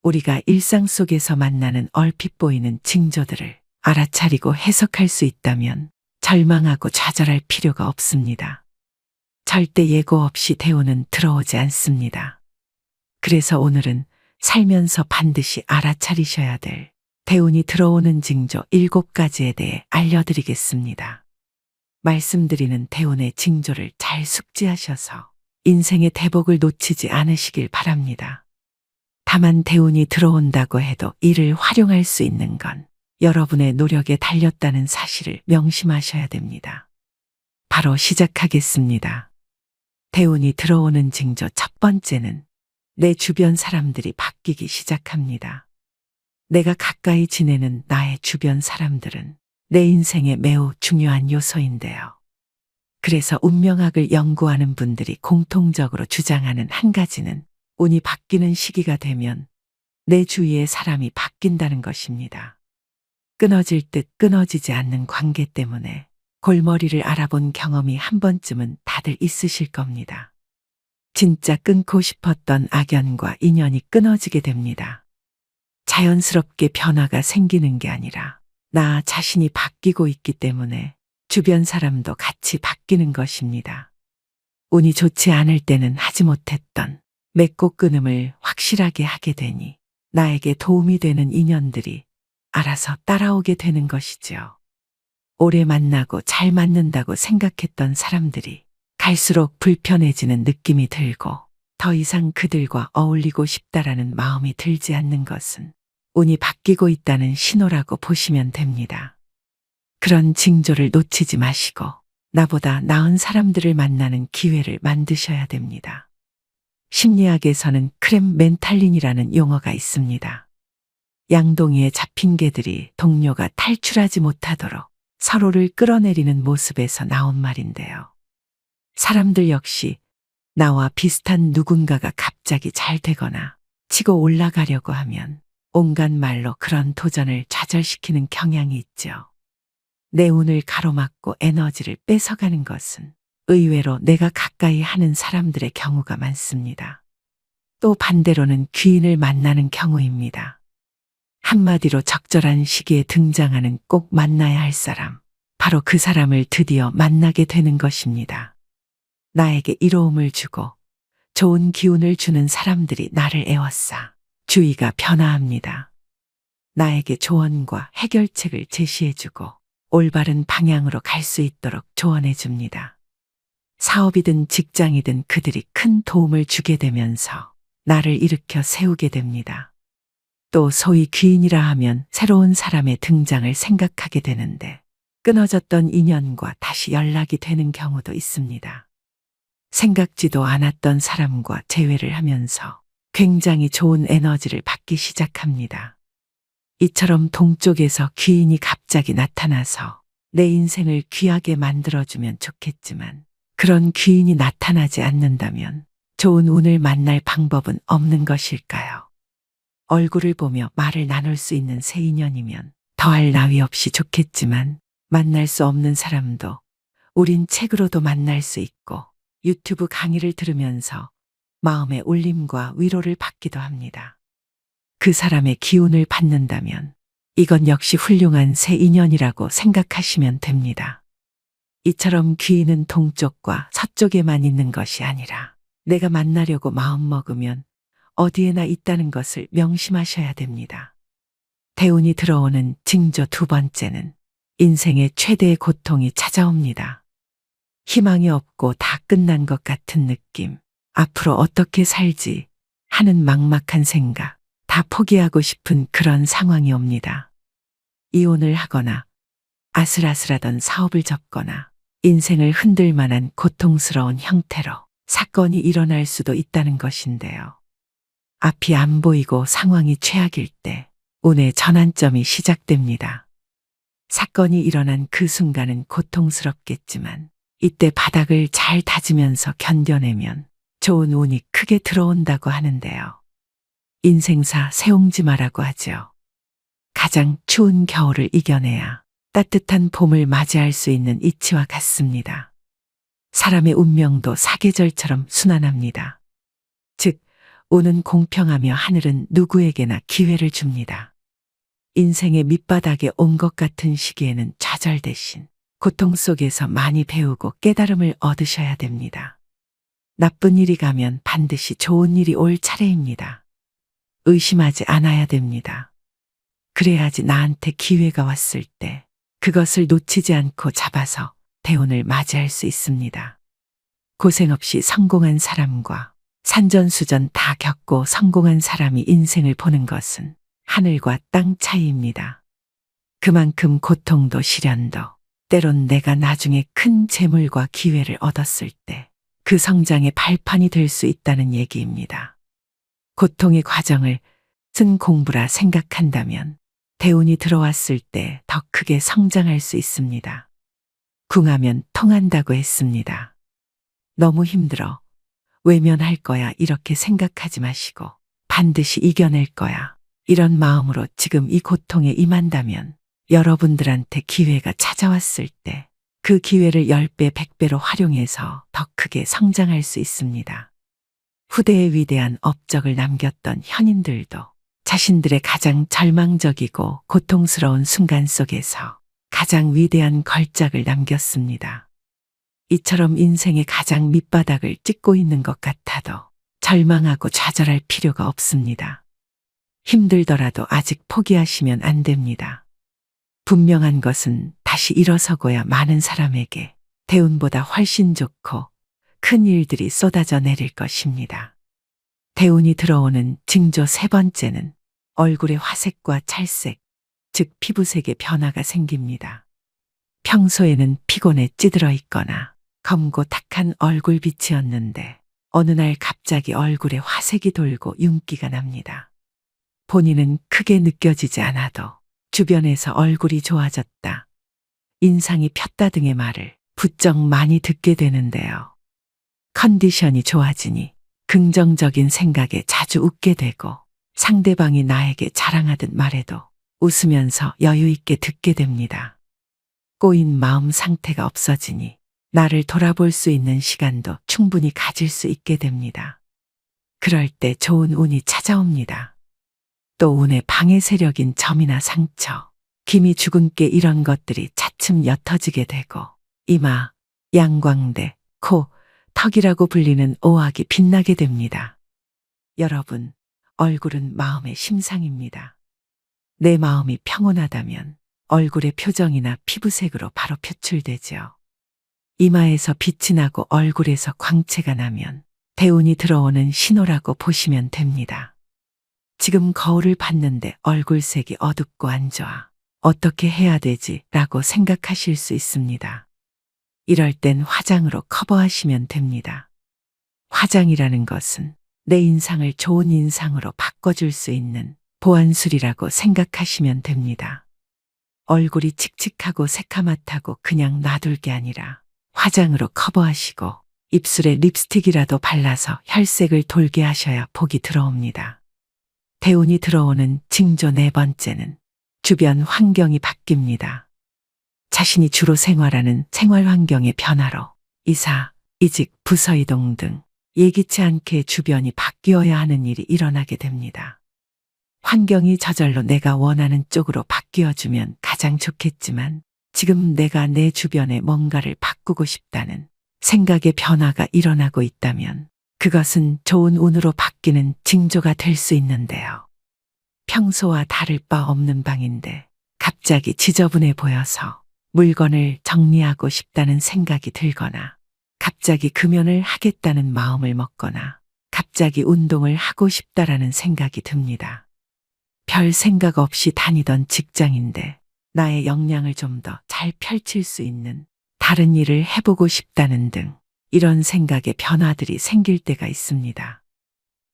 우리가 일상 속에서 만나는 얼핏 보이는 징조들을 알아차리고 해석할 수 있다면 절망하고 좌절할 필요가 없습니다. 절대 예고 없이 대운은 들어오지 않습니다. 그래서 오늘은 살면서 반드시 알아차리셔야 될 대운이 들어오는 징조 7가지에 대해 알려드리겠습니다. 말씀드리는 대운의 징조를 잘 숙지하셔서 인생의 대복을 놓치지 않으시길 바랍니다. 다만 대운이 들어온다고 해도 이를 활용할 수 있는 건 여러분의 노력에 달렸다는 사실을 명심하셔야 됩니다. 바로 시작하겠습니다. 대운이 들어오는 징조 첫 번째는 내 주변 사람들이 바뀌기 시작합니다. 내가 가까이 지내는 나의 주변 사람들은 내 인생에 매우 중요한 요소인데요. 그래서 운명학을 연구하는 분들이 공통적으로 주장하는 한 가지는 운이 바뀌는 시기가 되면 내 주위의 사람이 바뀐다는 것입니다. 끊어질 듯 끊어지지 않는 관계 때문에 골머리를 알아본 경험이 한 번쯤은 다들 있으실 겁니다. 진짜 끊고 싶었던 악연과 인연이 끊어지게 됩니다. 자연스럽게 변화가 생기는 게 아니라 나 자신이 바뀌고 있기 때문에 주변 사람도 같이 바뀌는 것입니다. 운이 좋지 않을 때는 하지 못했던 맺고 끊음을 확실하게 하게 되니 나에게 도움이 되는 인연들이 알아서 따라오게 되는 것이지요. 오래 만나고 잘 맞는다고 생각했던 사람들이 갈수록 불편해지는 느낌이 들고 더 이상 그들과 어울리고 싶다라는 마음이 들지 않는 것은 운이 바뀌고 있다는 신호라고 보시면 됩니다. 그런 징조를 놓치지 마시고 나보다 나은 사람들을 만나는 기회를 만드셔야 됩니다. 심리학에서는 크렘 멘탈린이라는 용어가 있습니다. 양동이에 잡힌 개들이 동료가 탈출하지 못하도록 서로를 끌어내리는 모습에서 나온 말인데요. 사람들 역시 나와 비슷한 누군가가 갑자기 잘 되거나 치고 올라가려고 하면 온갖 말로 그런 도전을 좌절시키는 경향이 있죠. 내 운을 가로막고 에너지를 뺏어가는 것은 의외로 내가 가까이 하는 사람들의 경우가 많습니다. 또 반대로는 귀인을 만나는 경우입니다. 한마디로 적절한 시기에 등장하는 꼭 만나야 할 사람, 바로 그 사람을 드디어 만나게 되는 것입니다. 나에게 이로움을 주고 좋은 기운을 주는 사람들이 나를 에워싸 주위가 변화합니다. 나에게 조언과 해결책을 제시해주고 올바른 방향으로 갈 수 있도록 조언해줍니다. 사업이든 직장이든 그들이 큰 도움을 주게 되면서 나를 일으켜 세우게 됩니다. 또 소위 귀인이라 하면 새로운 사람의 등장을 생각하게 되는데 끊어졌던 인연과 다시 연락이 되는 경우도 있습니다. 생각지도 않았던 사람과 재회를 하면서 굉장히 좋은 에너지를 받기 시작합니다. 이처럼 동쪽에서 귀인이 갑자기 나타나서 내 인생을 귀하게 만들어주면 좋겠지만 그런 귀인이 나타나지 않는다면 좋은 운을 만날 방법은 없는 것일까요? 얼굴을 보며 말을 나눌 수 있는 새 인연이면 더할 나위 없이 좋겠지만 만날 수 없는 사람도 우린 책으로도 만날 수 있고 유튜브 강의를 들으면서 마음의 울림과 위로를 받기도 합니다. 그 사람의 기운을 받는다면 이건 역시 훌륭한 새 인연이라고 생각하시면 됩니다. 이처럼 귀인은 동쪽과 서쪽에만 있는 것이 아니라 내가 만나려고 마음먹으면 어디에나 있다는 것을 명심하셔야 됩니다. 대운이 들어오는 징조 두 번째는 인생의 최대의 고통이 찾아옵니다. 희망이 없고 다 끝난 것 같은 느낌, 앞으로 어떻게 살지 하는 막막한 생각, 다 포기하고 싶은 그런 상황이 옵니다. 이혼을 하거나 아슬아슬하던 사업을 접거나 인생을 흔들 만한 고통스러운 형태로 사건이 일어날 수도 있다는 것인데요. 앞이 안 보이고 상황이 최악일 때 운의 전환점이 시작됩니다. 사건이 일어난 그 순간은 고통스럽겠지만 이때 바닥을 잘 다지면서 견뎌내면 좋은 운이 크게 들어온다고 하는데요. 인생사 세옹지마라고 하죠. 가장 추운 겨울을 이겨내야 따뜻한 봄을 맞이할 수 있는 이치와 같습니다. 사람의 운명도 사계절처럼 순환합니다. 즉, 운은 공평하며 하늘은 누구에게나 기회를 줍니다. 인생의 밑바닥에 온 것 같은 시기에는 좌절 대신 고통 속에서 많이 배우고 깨달음을 얻으셔야 됩니다. 나쁜 일이 가면 반드시 좋은 일이 올 차례입니다. 의심하지 않아야 됩니다. 그래야지 나한테 기회가 왔을 때 그것을 놓치지 않고 잡아서 대운을 맞이할 수 있습니다. 고생 없이 성공한 사람과 산전수전 다 겪고 성공한 사람이 인생을 보는 것은 하늘과 땅 차이입니다. 그만큼 고통도 시련도 때론 내가 나중에 큰 재물과 기회를 얻었을 때 그 성장의 발판이 될 수 있다는 얘기입니다. 고통의 과정을 쓴 공부라 생각한다면 대운이 들어왔을 때 더 크게 성장할 수 있습니다. 궁하면 통한다고 했습니다. 너무 힘들어. 외면할 거야 이렇게 생각하지 마시고 반드시 이겨낼 거야. 이런 마음으로 지금 이 고통에 임한다면 여러분들한테 기회가 찾아왔을 때 그 기회를 10배, 100배로 활용해서 더 크게 성장할 수 있습니다. 후대에 위대한 업적을 남겼던 현인들도 자신들의 가장 절망적이고 고통스러운 순간 속에서 가장 위대한 걸작을 남겼습니다. 이처럼 인생의 가장 밑바닥을 찍고 있는 것 같아도 절망하고 좌절할 필요가 없습니다. 힘들더라도 아직 포기하시면 안 됩니다. 분명한 것은 다시 일어서고야 많은 사람에게 대운보다 훨씬 좋고 큰 일들이 쏟아져 내릴 것입니다. 대운이 들어오는 징조 세 번째는 얼굴의 화색과 찰색, 즉 피부색의 변화가 생깁니다. 평소에는 피곤에 찌들어 있거나 검고 탁한 얼굴빛이었는데 어느 날 갑자기 얼굴에 화색이 돌고 윤기가 납니다. 본인은 크게 느껴지지 않아도 주변에서 얼굴이 좋아졌다, 인상이 폈다 등의 말을 부쩍 많이 듣게 되는데요. 컨디션이 좋아지니 긍정적인 생각에 자주 웃게 되고 상대방이 나에게 자랑하듯 말해도 웃으면서 여유 있게 듣게 됩니다. 꼬인 마음 상태가 없어지니 나를 돌아볼 수 있는 시간도 충분히 가질 수 있게 됩니다. 그럴 때 좋은 운이 찾아옵니다. 또 운의 방해 세력인 점이나 상처, 기미 주근깨 이런 것들이 차츰 옅어지게 되고 이마, 양광대, 코, 턱이라고 불리는 오악이 빛나게 됩니다. 여러분, 얼굴은 마음의 심상입니다. 내 마음이 평온하다면 얼굴의 표정이나 피부색으로 바로 표출되죠. 이마에서 빛이 나고 얼굴에서 광채가 나면 대운이 들어오는 신호라고 보시면 됩니다. 지금 거울을 봤는데 얼굴색이 어둡고 안 좋아. 어떻게 해야 되지? 라고 생각하실 수 있습니다. 이럴 땐 화장으로 커버하시면 됩니다. 화장이라는 것은 내 인상을 좋은 인상으로 바꿔줄 수 있는 보안술이라고 생각하시면 됩니다. 얼굴이 칙칙하고 새카맣다고 그냥 놔둘 게 아니라 화장으로 커버하시고 입술에 립스틱이라도 발라서 혈색을 돌게 하셔야 복이 들어옵니다. 대운이 들어오는 징조 네 번째는 주변 환경이 바뀝니다. 자신이 주로 생활하는 생활 환경의 변화로 이사, 이직, 부서 이동 등 예기치 않게 주변이 바뀌어야 하는 일이 일어나게 됩니다. 환경이 저절로 내가 원하는 쪽으로 바뀌어주면 가장 좋겠지만 지금 내가 내 주변에 뭔가를 바꾸고 싶다는 생각의 변화가 일어나고 있다면 그것은 좋은 운으로 바뀌는 징조가 될 수 있는데요. 평소와 다를 바 없는 방인데 갑자기 지저분해 보여서 물건을 정리하고 싶다는 생각이 들거나 갑자기 금연을 하겠다는 마음을 먹거나 갑자기 운동을 하고 싶다라는 생각이 듭니다. 별 생각 없이 다니던 직장인데 나의 역량을 좀 더 잘 펼칠 수 있는 다른 일을 해보고 싶다는 등 이런 생각의 변화들이 생길 때가 있습니다.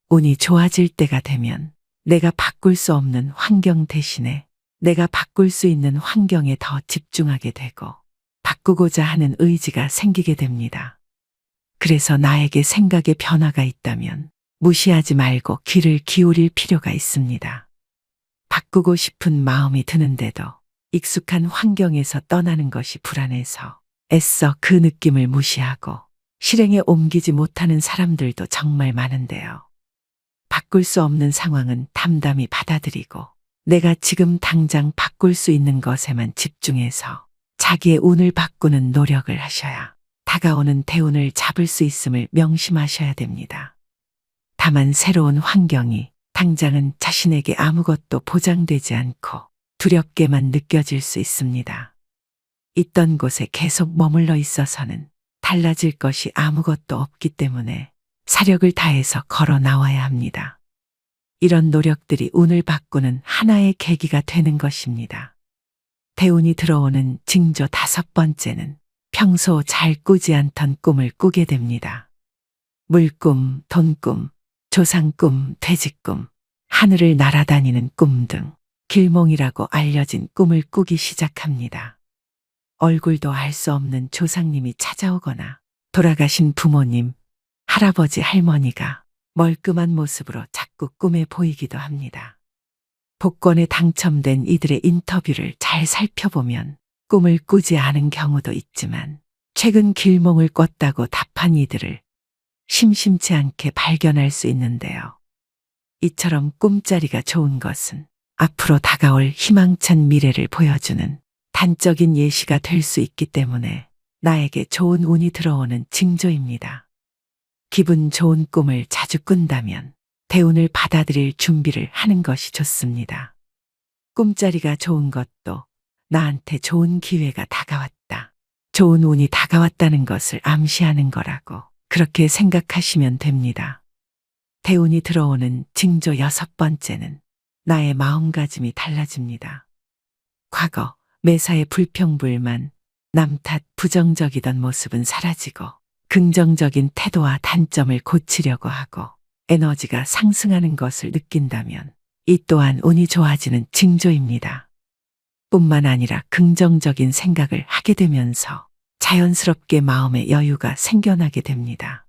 운이 좋아질 때가 되면 내가 바꿀 수 없는 환경 대신에 내가 바꿀 수 있는 환경에 더 집중하게 되고 바꾸고자 하는 의지가 생기게 됩니다. 그래서 나에게 생각의 변화가 있다면 무시하지 말고 귀를 기울일 필요가 있습니다. 바꾸고 싶은 마음이 드는데도 익숙한 환경에서 떠나는 것이 불안해서 애써 그 느낌을 무시하고 실행에 옮기지 못하는 사람들도 정말 많은데요. 바꿀 수 없는 상황은 담담히 받아들이고 내가 지금 당장 바꿀 수 있는 것에만 집중해서 자기의 운을 바꾸는 노력을 하셔야 다가오는 대운을 잡을 수 있음을 명심하셔야 됩니다. 다만 새로운 환경이 당장은 자신에게 아무것도 보장되지 않고 두렵게만 느껴질 수 있습니다. 있던 곳에 계속 머물러 있어서는 달라질 것이 아무것도 없기 때문에 사력을 다해서 걸어 나와야 합니다. 이런 노력들이 운을 바꾸는 하나의 계기가 되는 것입니다. 대운이 들어오는 징조 5번째는 평소 잘 꾸지 않던 꿈을 꾸게 됩니다. 물꿈, 돈꿈, 조상꿈, 돼지꿈, 하늘을 날아다니는 꿈 등 길몽이라고 알려진 꿈을 꾸기 시작합니다. 얼굴도 알 수 없는 조상님이 찾아오거나 돌아가신 부모님, 할아버지, 할머니가 멀끔한 모습으로 자꾸 꿈에 보이기도 합니다. 복권에 당첨된 이들의 인터뷰를 잘 살펴보면 꿈을 꾸지 않은 경우도 있지만 최근 길몽을 꿨다고 답한 이들을 심심치 않게 발견할 수 있는데요. 이처럼 꿈자리가 좋은 것은 앞으로 다가올 희망찬 미래를 보여주는 단적인 예시가 될 수 있기 때문에 나에게 좋은 운이 들어오는 징조입니다. 기분 좋은 꿈을 자주 꾼다면 대운을 받아들일 준비를 하는 것이 좋습니다. 꿈자리가 좋은 것도 나한테 좋은 기회가 다가왔다, 좋은 운이 다가왔다는 것을 암시하는 거라고 그렇게 생각하시면 됩니다. 대운이 들어오는 징조 6번째는 나의 마음가짐이 달라집니다. 과거 매사에 불평불만, 남 탓 부정적이던 모습은 사라지고 긍정적인 태도와 단점을 고치려고 하고 에너지가 상승하는 것을 느낀다면 이 또한 운이 좋아지는 징조입니다. 뿐만 아니라 긍정적인 생각을 하게 되면서 자연스럽게 마음의 여유가 생겨나게 됩니다.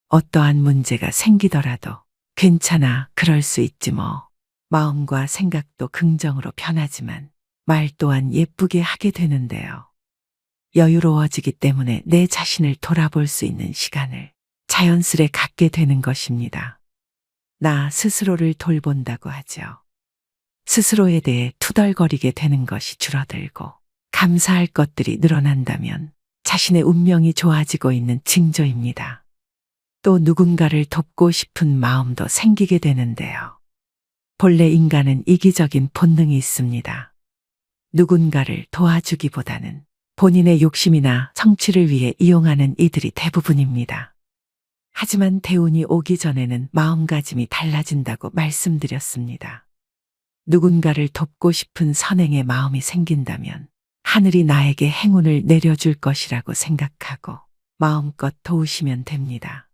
어떠한 문제가 생기더라도 괜찮아, 그럴 수 있지 뭐. 마음과 생각도 긍정으로 변하지만 말 또한 예쁘게 하게 되는데요. 여유로워지기 때문에 내 자신을 돌아볼 수 있는 시간을 자연스레 갖게 되는 것입니다. 나 스스로를 돌본다고 하죠. 스스로에 대해 투덜거리게 되는 것이 줄어들고 감사할 것들이 늘어난다면 자신의 운명이 좋아지고 있는 징조입니다. 또 누군가를 돕고 싶은 마음도 생기게 되는데요. 본래 인간은 이기적인 본능이 있습니다. 누군가를 도와주기보다는 본인의 욕심이나 성취를 위해 이용하는 이들이 대부분입니다. 하지만 대운이 오기 전에는 마음가짐이 달라진다고 말씀드렸습니다. 누군가를 돕고 싶은 선행의 마음이 생긴다면 하늘이 나에게 행운을 내려줄 것이라고 생각하고 마음껏 도우시면 됩니다.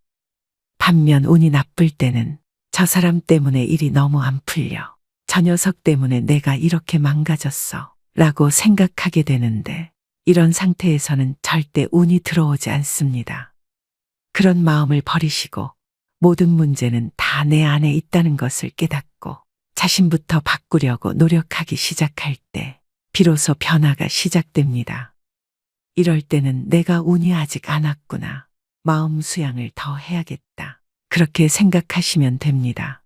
반면 운이 나쁠 때는 저 사람 때문에 일이 너무 안 풀려, 저 녀석 때문에 내가 이렇게 망가졌어 라고 생각하게 되는데 이런 상태에서는 절대 운이 들어오지 않습니다. 그런 마음을 버리시고 모든 문제는 다 내 안에 있다는 것을 깨닫고 자신부터 바꾸려고 노력하기 시작할 때 비로소 변화가 시작됩니다. 이럴 때는 내가 운이 아직 안 왔구나, 마음 수양을 더 해야겠다, 그렇게 생각하시면 됩니다.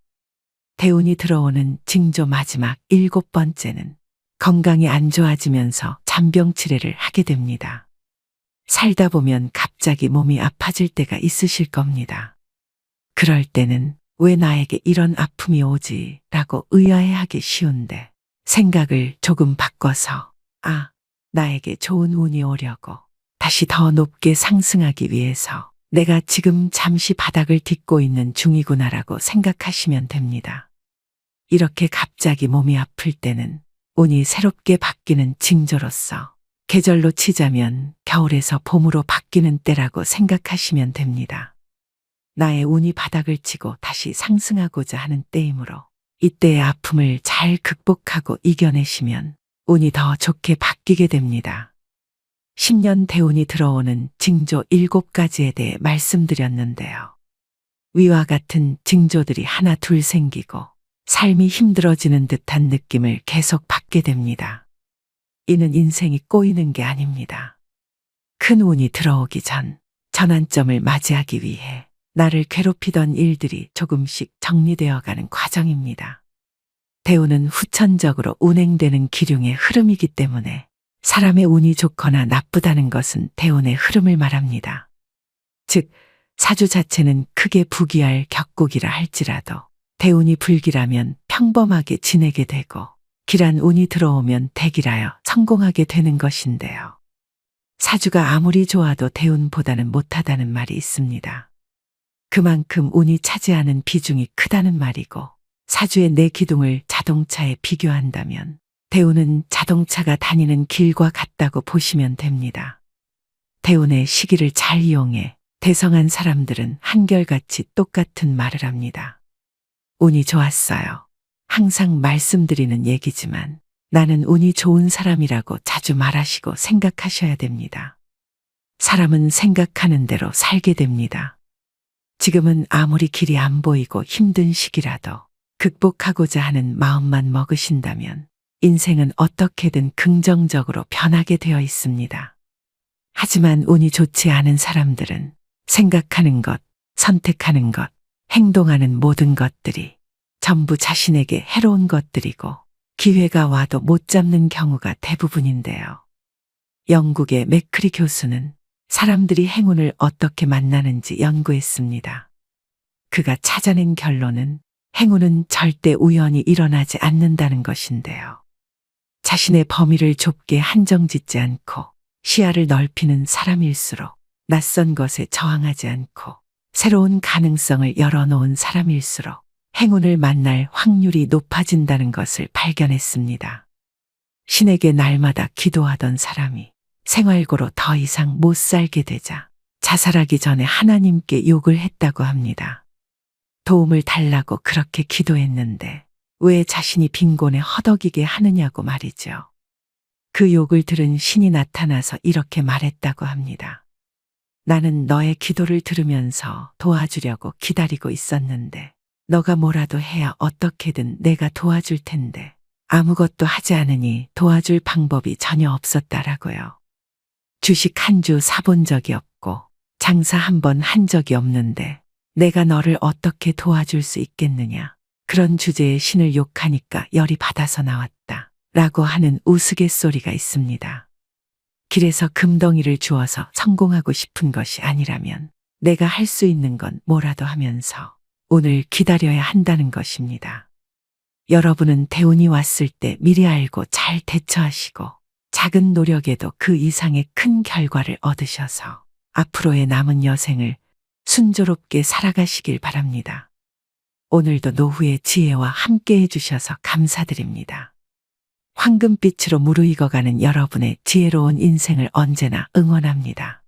대운이 들어오는 징조 마지막 7번째는 건강이 안 좋아지면서 잔병치레를 하게 됩니다. 살다 보면 갑자기 몸이 아파질 때가 있으실 겁니다. 그럴 때는 왜 나에게 이런 아픔이 오지? 라고 의아해하기 쉬운데 생각을 조금 바꿔서 나에게 좋은 운이 오려고 다시 더 높게 상승하기 위해서 내가 지금 잠시 바닥을 딛고 있는 중이구나라고 생각하시면 됩니다. 이렇게 갑자기 몸이 아플 때는 운이 새롭게 바뀌는 징조로서 계절로 치자면 겨울에서 봄으로 바뀌는 때라고 생각하시면 됩니다. 나의 운이 바닥을 치고 다시 상승하고자 하는 때이므로 이때의 아픔을 잘 극복하고 이겨내시면 운이 더 좋게 바뀌게 됩니다. 10년 대운이 들어오는 징조 7가지에 대해 말씀드렸는데요. 위와 같은 징조들이 하나 둘 생기고 삶이 힘들어지는 듯한 느낌을 계속 받게 됩니다. 이는 인생이 꼬이는 게 아닙니다. 큰 운이 들어오기 전 전환점을 맞이하기 위해 나를 괴롭히던 일들이 조금씩 정리되어 가는 과정입니다. 대운은 후천적으로 운행되는 기륭의 흐름이기 때문에 사람의 운이 좋거나 나쁘다는 것은 대운의 흐름을 말합니다. 즉, 사주 자체는 크게 부귀할 격국이라 할지라도 대운이 불길하면 평범하게 지내게 되고 길한 운이 들어오면 대길하여 성공하게 되는 것인데요. 사주가 아무리 좋아도 대운보다는 못하다는 말이 있습니다. 그만큼 운이 차지하는 비중이 크다는 말이고 사주의 내 기둥을 자동차에 비교한다면 대운은 자동차가 다니는 길과 같다고 보시면 됩니다. 대운의 시기를 잘 이용해 대성한 사람들은 한결같이 똑같은 말을 합니다. 운이 좋았어요. 항상 말씀드리는 얘기지만 나는 운이 좋은 사람이라고 자주 말하시고 생각하셔야 됩니다. 사람은 생각하는 대로 살게 됩니다. 지금은 아무리 길이 안 보이고 힘든 시기라도 극복하고자 하는 마음만 먹으신다면 인생은 어떻게든 긍정적으로 변하게 되어 있습니다. 하지만 운이 좋지 않은 사람들은 생각하는 것, 선택하는 것, 행동하는 모든 것들이 전부 자신에게 해로운 것들이고 기회가 와도 못 잡는 경우가 대부분인데요. 영국의 맥크리 교수는 사람들이 행운을 어떻게 만나는지 연구했습니다. 그가 찾아낸 결론은 행운은 절대 우연히 일어나지 않는다는 것인데요. 자신의 범위를 좁게 한정짓지 않고 시야를 넓히는 사람일수록 낯선 것에 저항하지 않고 새로운 가능성을 열어놓은 사람일수록 행운을 만날 확률이 높아진다는 것을 발견했습니다. 신에게 날마다 기도하던 사람이 생활고로 더 이상 못 살게 되자 자살하기 전에 하나님께 욕을 했다고 합니다. 도움을 달라고 그렇게 기도했는데 왜 자신이 빈곤에 허덕이게 하느냐고 말이죠. 그 욕을 들은 신이 나타나서 이렇게 말했다고 합니다. 나는 너의 기도를 들으면서 도와주려고 기다리고 있었는데 너가 뭐라도 해야 어떻게든 내가 도와줄 텐데 아무것도 하지 않으니 도와줄 방법이 전혀 없었다라고요. 주식 한 주 사본 적이 없고 장사 한 번 한 적이 없는데 내가 너를 어떻게 도와줄 수 있겠느냐. 그런 주제에 신을 욕하니까 열이 받아서 나왔다. 라고 하는 우스갯소리가 있습니다. 길에서 금덩이를 주어서 성공하고 싶은 것이 아니라면 내가 할 수 있는 건 뭐라도 하면서 오늘 기다려야 한다는 것입니다. 여러분은 대운이 왔을 때 미리 알고 잘 대처하시고 작은 노력에도 그 이상의 큰 결과를 얻으셔서 앞으로의 남은 여생을 순조롭게 살아가시길 바랍니다. 오늘도 노후의 지혜와 함께 해주셔서 감사드립니다. 황금빛으로 무르익어가는 여러분의 지혜로운 인생을 언제나 응원합니다.